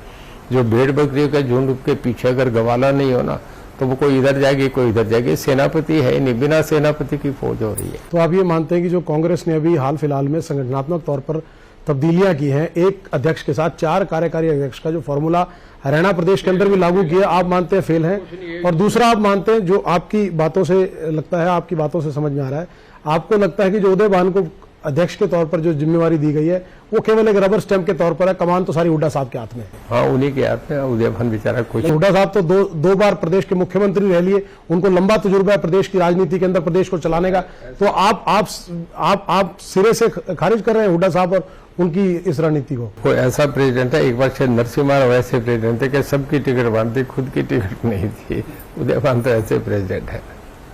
जो भेड़ बकरियों के झुंड के पीछे अगर गवाला नहीं हो ना, तो वो कोई इधर जाएगी कोई इधर जाएगी, सेनापति है नहीं, बिना सेनापति की फौज हो रही है। तो आप ये मानते हैं कि जो कांग्रेस ने अभी हाल फिलहाल में संगठनात्मक तौर पर तब्दीलियां की हैं, एक अध्यक्ष के साथ 4 कार्यकारी अध्यक्ष का जो फॉर्मूला हरियाणा प्रदेश के अंदर भी लागू किया, आप मानते हैं फेल है? और दूसरा आप मानते हैं, जो आपकी बातों से लगता है, आपकी बातों से समझ में आ रहा है, आपको लगता है कि जो उदयभान को अध्यक्ष के तौर पर जो जिम्मेवारी दी गई है वो केवल एक रबर स्टैंप के तौर पर है, कमान तो सारी हुड्डा साहब के हाथ में है? हाँ, उन्हीं के हाथ में। उदयभान बेचारा कुछ, हुड्डा साहब तो दो बार प्रदेश के मुख्यमंत्री रह लिए, उनको लंबा तजुर्बा है प्रदेश की राजनीति के अंदर, प्रदेश को चलाने का। तो आप सिरे से खारिज कर रहे हैं हुड्डा साहब और उनकी इस रणनीति को? कोई ऐसा प्रेसिडेंट है, एक बार शायद नरसिम्हा राव ऐसे प्रेसिडेंट थे कि सबकी टिकट बांटते, खुद की टिकट नहीं थी। उदयभान तो ऐसे प्रेसिडेंट है,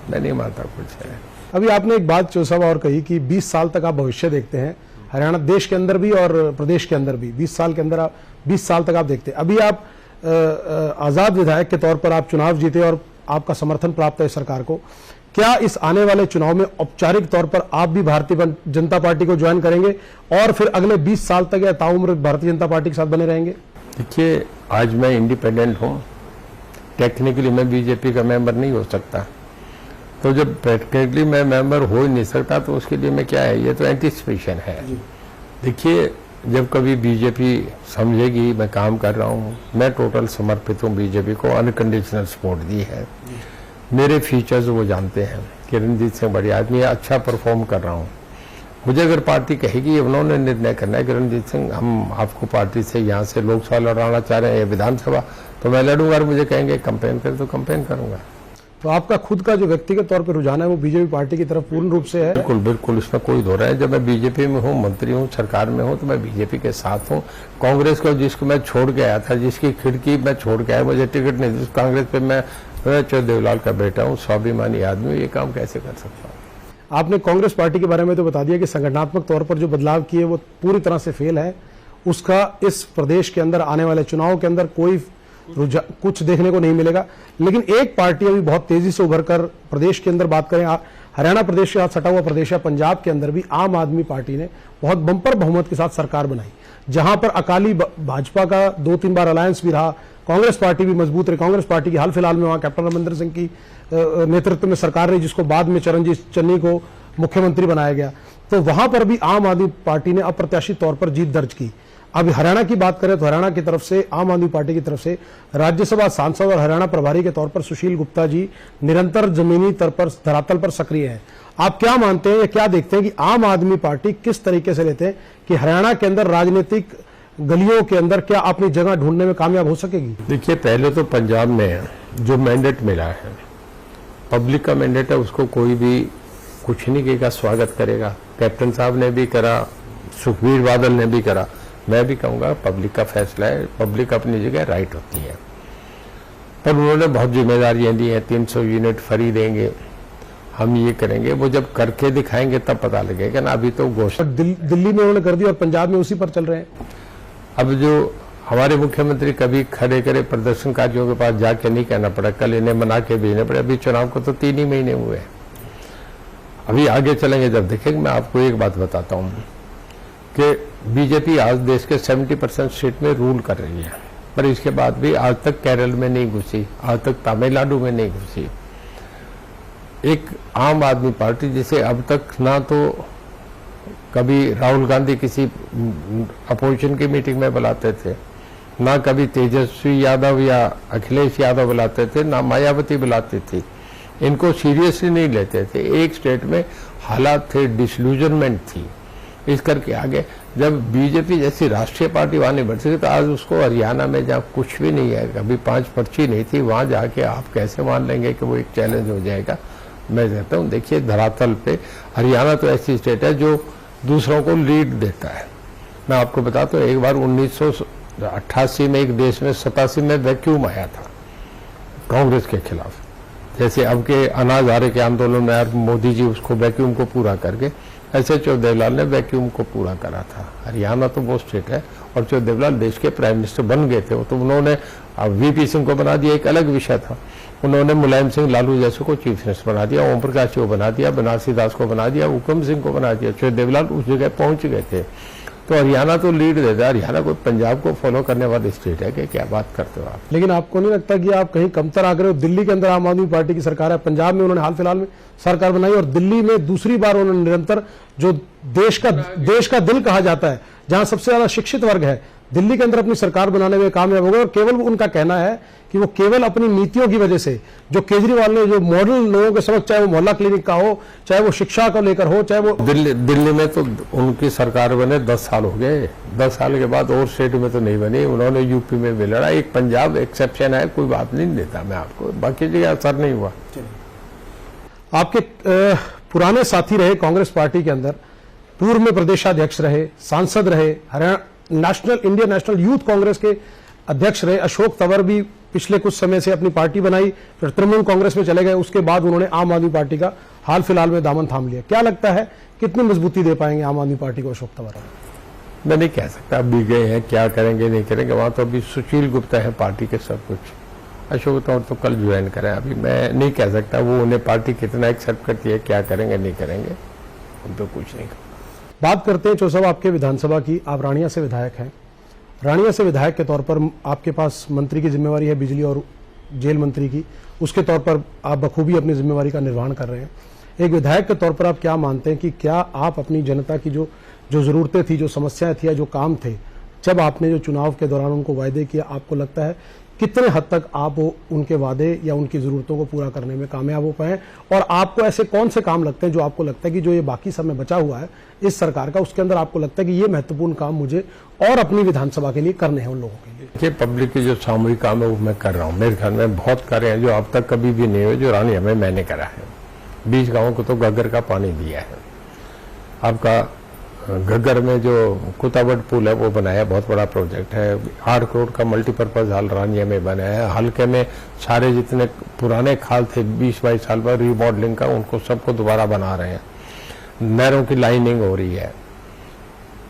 मैं नहीं मानता कुछ है। अभी आपने एक बात चौसाबा और कही कि 20 साल तक आप भविष्य देखते हैं हरियाणा देश के अंदर भी और प्रदेश के अंदर भी। 20 साल के अंदर आप 20 साल तक आप देखते हैं। अभी आप आजाद विधायक के तौर पर आप चुनाव जीते और आपका समर्थन प्राप्त है सरकार को। क्या इस आने वाले चुनाव में औपचारिक तौर पर आप भी भारतीय जनता पार्टी को ज्वाइन करेंगे और फिर अगले 20 साल तक या ताउम्र भारतीय जनता पार्टी के साथ बने रहेंगे? देखिए, आज मैं इंडिपेंडेंट हूँ, टेक्निकली मैं बीजेपी का मेंबर नहीं हो सकता। तो जब टेक्निकली मैं मेंबर हो ही नहीं सकता तो उसके लिए मैं क्या है, ये तो एंटीसिपेशन है। देखिए, जब कभी बीजेपी समझेगी मैं काम कर रहा हूँ, मैं टोटल समर्पित हूँ बीजेपी को, अनकंडीशनल सपोर्ट दी है। मेरे फीचर्स वो जानते हैं कि रणजीत सिंह बढ़िया आदमी है, अच्छा परफॉर्म कर रहा हूँ। मुझे अगर पार्टी कहेगी, उन्होंने निर्णय करना है कि रणजीत सिंह हम आपको पार्टी से यहाँ से लोकसभा लड़ाना चाह रहे हैं या विधानसभा, तो मैं लड़ूंगा। और मुझे कहेंगे कैंपेन कर, तो कैंपेन करूंगा। तो आपका खुद का जो व्यक्तिगत तौर पर रुझान है वो बीजेपी पार्टी की तरफ पूर्ण रूप से है? बिल्कुल बिल्कुल, इसमें कोई दो है। जब मैं बीजेपी में हूँ, मंत्री हूँ, सरकार में हूँ, तो मैं बीजेपी के साथ हूँ। कांग्रेस को जिसको मैं छोड़ के आया था, जिसकी खिड़की मैं छोड़ के आया, मुझे टिकट नहीं दी, कांग्रेस पे मैं देवलाल का बेटा हूँ, स्वाभिमानी आदमी, ये काम कैसे कर सकता हूँ? आपने कांग्रेस पार्टी के बारे में तो बता दिया कि संगठनात्मक तौर पर जो बदलाव किए वो पूरी तरह से फेल है उसका इस प्रदेश के अंदर आने वाले चुनाव के अंदर कोई कुछ देखने को नहीं मिलेगा। लेकिन एक पार्टी अभी बहुत तेजी से उभर कर प्रदेश के अंदर बात करें, हरियाणा प्रदेश के साथ सटा हुआ प्रदेश है, पंजाब के अंदर भी आम आदमी पार्टी ने बहुत बंपर बहुमत के साथ सरकार बनाई, जहां पर अकाली भाजपा का 2-3 बार अलायंस भी रहा, कांग्रेस पार्टी भी मजबूत रही। कांग्रेस पार्टी की हाल फिलहाल में वहां कैप्टन अमरिंदर सिंह की नेतृत्व में सरकार रही, जिसको बाद में चरणजीत चन्नी को मुख्यमंत्री बनाया गया। तो वहां पर भी आम आदमी पार्टी ने अप्रत्याशित तौर पर जीत दर्ज की। अब हरियाणा की बात करें तो हरियाणा की तरफ से आम आदमी पार्टी की तरफ से राज्यसभा सांसद और हरियाणा प्रभारी के तौर पर सुशील गुप्ता जी निरंतर जमीनी धरातल पर सक्रिय हैं। आप क्या मानते हैं या क्या देखते हैं कि आम आदमी पार्टी किस तरीके से लेते हैं कि हरियाणा के अंदर राजनीतिक गलियों के अंदर क्या अपनी जगह ढूंढने में कामयाब हो सकेगी? देखिए, पहले तो पंजाब में जो मैंडेट मिला है, पब्लिक का मैंडेट है, उसको कोई भी कुछ नहीं कहेगा, स्वागत करेगा। कैप्टन साहब ने भी करा, सुखबीर बादल ने भी करा। मैं भी कहूंगा पब्लिक का फैसला है, पब्लिक अपनी जगह राइट होती है। पर उन्होंने बहुत जिम्मेदारियां दी हैं, 300 यूनिट फ्री देंगे, हम ये करेंगे। वो जब करके दिखाएंगे तब पता लगेगा ना। अभी तो घोषणा दिल्ली में उन्होंने कर दी और पंजाब में उसी पर चल रहे हैं। अब जो हमारे मुख्यमंत्री कभी खड़े करे प्रदर्शनकारियों के पास जाके नहीं कहना पड़ा, कल इन्हें मना के भेजने पड़े। अभी चुनाव को तो 3 ही महीने हुए हैं, अभी आगे चलेंगे जब देखेंगे। मैं आपको एक बात बताता हूं कि बीजेपी आज देश के 70% स्टेट में रूल कर रही है, पर इसके बाद भी आज तक केरल में नहीं घुसी, आज तक तमिलनाडु में नहीं घुसी। एक आम आदमी पार्टी जिसे अब तक ना तो कभी राहुल गांधी किसी अपोजिशन की मीटिंग में बुलाते थे, ना कभी तेजस्वी यादव या अखिलेश यादव बुलाते थे, ना मायावती बुलाती थी। इनको सीरियसली नहीं लेते थे। एक स्टेट में हालात थे, डिसल्यूजनमेंट थी। इस करके आगे जब बीजेपी जैसी राष्ट्रीय पार्टी वहां नहीं बढ़ सकी, तो आज उसको हरियाणा में जहाँ कुछ भी नहीं है, कभी 5 पर्ची नहीं थी, वहां जाके आप कैसे मान लेंगे कि वो एक चैलेंज हो जाएगा? मैं कहता हूँ देखिए, धरातल पे हरियाणा तो ऐसी स्टेट है जो दूसरों को लीड देता है। मैं आपको बताता हूँ, एक बार 1988 में एक देश में 87 में वैक्यूम आया था कांग्रेस के खिलाफ। जैसे अब के अनाज आरे के आंदोलन में यार मोदी जी उसको वैक्यूम को पूरा करके, ऐसे चौदेवलाल ने वैक्यूम को पूरा करा था। हरियाणा तो वो स्टेट है, और चौदेवलाल देश के प्राइम मिनिस्टर बन गए थे। तो उन्होंने वीपी सिंह को बना दिया, एक अलग विषय था। उन्होंने मुलायम सिंह लालू जैसे को चीफ मिनिस्टर बना दिया, ओम प्रकाश को बना दिया, बनारसी दास को बना दिया, हुकम सिंह को बना दिया। चौदेवलाल उस जगह पहुंच गए थे। तो हरियाणा तो लीड देता है। हरियाणा को पंजाब को फॉलो करने वाली स्टेट है कि क्या बात करते हो आप? लेकिन आपको नहीं लगता कि आप कहीं कमतर आ गए हो? दिल्ली के अंदर आम आदमी पार्टी की सरकार है, पंजाब में उन्होंने हाल फिलहाल में सरकार बनाई, और दिल्ली में दूसरी बार उन्होंने निरंतर जो देश का दिल कहा जाता है, जहां सबसे ज्यादा शिक्षित वर्ग है, दिल्ली के अंदर अपनी सरकार बनाने में कामयाब हो गए। और केवल उनका कहना है कि वो केवल अपनी नीतियों की वजह से, जो केजरीवाल ने जो मॉडल लोगों के समझ, चाहे वो मोहल्ला क्लिनिक का हो, चाहे वो शिक्षा को लेकर हो, चाहे वो दिल्ली में तो उनकी सरकार बने 10 साल हो गए। 10 साल के बाद और स्टेट में तो नहीं बनी। उन्होंने यूपी में भी लड़ा। एक पंजाब एक्सेप्शन है, कोई बात नहीं देता मैं आपको, बाकी जगह असर नहीं हुआ। आपके पुराने साथी रहे कांग्रेस पार्टी के अंदर, पूर्व में प्रदेशाध्यक्ष रहे, सांसद रहे, Haryana Indian national youth Congress के अध्यक्ष रहे अशोक तंवर भी पिछले कुछ समय से अपनी पार्टी बनाई, फिर तृणमूल कांग्रेस में चले गए। उसके बाद उन्होंने आम आदमी पार्टी का हाल फिलहाल में दामन थाम लिया। क्या लगता है कितनी मजबूती दे पाएंगे आम आदमी पार्टी को अशोक तंवर? मैं नहीं कह सकता, अभी गए हैं, क्या करेंगे नहीं करेंगे। वहां तो अभी सुशील गुप्ता है पार्टी के सब कुछ। अशोक तंवर तो कल ज्वाइन करें। अभी मैं नहीं कह सकता वो उन्हें पार्टी कितना एक्सेप्ट करती है, क्या करेंगे नहीं करेंगे, हम तो कुछ नहीं। बात करते हैं चौधरी साहब आपके विधानसभा की। आप रानिया से विधायक हैं। रानिया से विधायक के तौर पर आपके पास मंत्री की जिम्मेवारी है, बिजली और जेल मंत्री की। उसके तौर पर आप बखूबी अपनी जिम्मेवारी का निर्वहन कर रहे हैं। एक विधायक के तौर पर आप क्या मानते हैं कि क्या आप अपनी जनता की जो जरूरतें थी, जो समस्याएं थी या जो काम थे, जब आपने जो चुनाव के दौरान उनको वायदे किया, आपको लगता है कितने हद तक आप उनके वादे या उनकी जरूरतों को पूरा करने में कामयाब हो पाए? और आपको ऐसे कौन से काम लगते हैं जो आपको लगता है कि जो ये बाकी समय बचा हुआ है इस सरकार का, उसके अंदर आपको लगता है कि ये महत्वपूर्ण काम मुझे और अपनी विधानसभा के लिए करने हैं उन लोगों के लिए? ये पब्लिक के जो सामूहिक काम है वो मैं कर रहा हूँ। मेरे ख्याल में बहुत कार्य हैं जो अब तक कभी भी नहीं हुए, जो रानिया में मैंने करा है। 20 गाँवों को तो घग्गर का पानी दिया है। आपका घग्गर में जो कुताबट पुल है वो बनाया, बहुत बड़ा प्रोजेक्ट है। 8 करोड़ का मल्टीपर्पज हॉल रानिया में बनाया है। हल्के में सारे जितने पुराने खाल थे 20-22 साल पर रीमॉडलिंग का, उनको सबको दोबारा बना रहे हैं। नहरों की लाइनिंग हो रही है।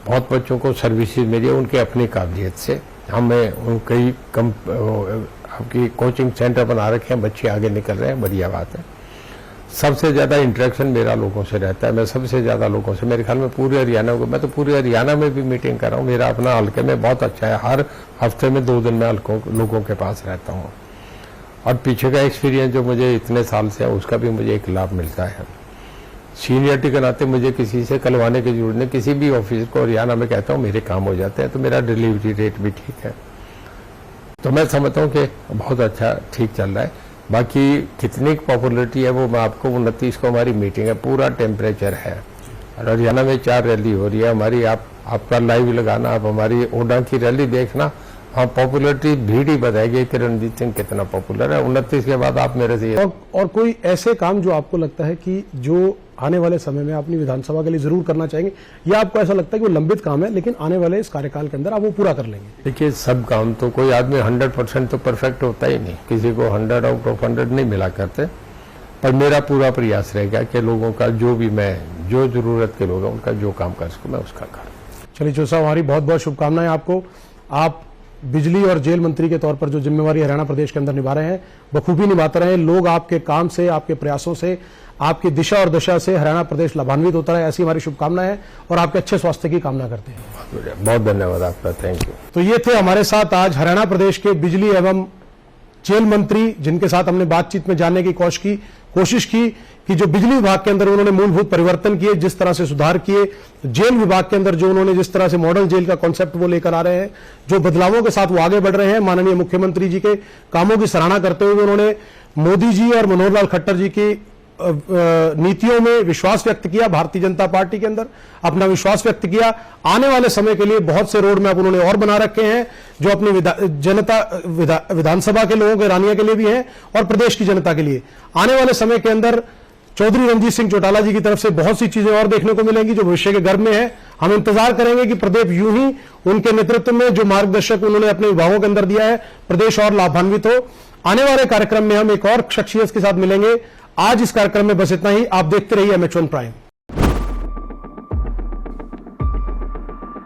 बहुत बच्चों को सर्विसेज मिली है उनके अपनी काबिलियत से। हमें कई आपकी कोचिंग सेंटर बना रखे हैं, बच्चे आगे निकल रहे हैं, बढ़िया बात है। सबसे ज़्यादा इंटरेक्शन मेरा लोगों से रहता है, मैं सबसे ज़्यादा लोगों से, मेरे ख्याल में पूरे हरियाणा को, मैं तो पूरे हरियाणा में भी मीटिंग कर रहा हूँ। मेरा अपना हल्के में बहुत अच्छा है, हर हफ्ते में 2 दिन मैं लोगों के पास रहता हूँ और पीछे का एक्सपीरियंस जो मुझे इतने साल से है उसका भी मुझे एक लाभ मिलता है। सीनियरिटी के नाते मुझे किसी से कलवाने की जरूरत नहीं, किसी भी ऑफिस को हरियाणा में कहता हूँ मेरे काम हो जाते हैं, तो मेरा डिलीवरी रेट भी ठीक है। तो मैं समझता हूँ कि बहुत अच्छा ठीक चल रहा है। बाकी कितनी पॉपुलरिटी है वो मैं आपको 29 को हमारी मीटिंग है, पूरा टेम्परेचर है और हरियाणा में 4 रैली हो रही है हमारी। आपका लाइव लगाना, आप हमारी ओडा की रैली देखना, हाँ पॉपुलरिटी भीड़ ही बताएगी कि रणजीत सिंह कितना पॉपुलर है। 29 के बाद आप मेरे से और कोई ऐसे काम जो आपको लगता है कि जो आने वाले समय में अपनी विधानसभा के लिए जरूर करना चाहेंगे, या आपको ऐसा लगता है कि वो लंबित काम है लेकिन आने वाले इस कार्यकाल के अंदर आप वो पूरा कर लेंगे? देखिए, सब काम तो कोई आदमी 100% तो परफेक्ट होता ही नहीं, किसी को 100 आउट ऑफ 100 नहीं मिला करते, पर मेरा पूरा प्रयास रहेगा कि लोगों का जो जरूरत के लोग हैं उनका जो काम कर सकूं मैं उसका करूं। चलिए जोशी साहब, हमारी बहुत बहुत शुभकामनाएं आपको। आप बिजली और जेल मंत्री के तौर पर जो जिम्मेवारी हरियाणा प्रदेश के अंदर निभा रहे हैं बखूबी निभाते रहे। लोग आपके काम से, आपके प्रयासों से, आपकी दिशा और दशा से हरियाणा प्रदेश लाभान्वित होता रहे, ऐसी हमारी शुभकामनाएं हैं और आपके अच्छे स्वास्थ्य की कामना करते हैं। बहुत धन्यवाद आपका, थैंक यू। तो ये थे हमारे साथ आज हरियाणा प्रदेश के बिजली एवं जेल मंत्री, जिनके साथ हमने बातचीत में जानने की कोशिश की कि जो बिजली विभाग के अंदर उन्होंने मूलभूत परिवर्तन किए, जिस तरह से सुधार किए, जेल विभाग के अंदर जो उन्होंने जिस तरह से मॉडल जेल का कॉन्सेप्ट वो लेकर आ रहे हैं, जो बदलावों के साथ वो आगे बढ़ रहे हैं, माननीय मुख्यमंत्री जी के कामों की सराहना करते हुए उन्होंने मोदी जी और मनोहर लाल खट्टर जी की नीतियों में विश्वास व्यक्त किया, भारतीय जनता पार्टी के अंदर अपना विश्वास व्यक्त किया। आने वाले समय के लिए बहुत से रोड मैप उन्होंने और बना रखे हैं, जो अपनी विधानसभा के लोगों के रानिया के लिए भी हैं और प्रदेश की जनता के लिए। आने वाले समय के अंदर चौधरी रणजीत सिंह चौटाला जी की तरफ से बहुत सी चीजें और देखने को मिलेंगी जो भविष्य के गर्भ में है। हम इंतजार करेंगे कि प्रदेश यूं ही उनके नेतृत्व में जो मार्गदर्शक उन्होंने अपने विभागों के अंदर दिया है, प्रदेश और लाभान्वित हो। आने वाले कार्यक्रम में हम एक और शख्सियत के साथ मिलेंगे। आज इस कार्यक्रम में बस इतना ही। आप देखते रहिए MH1 प्राइम।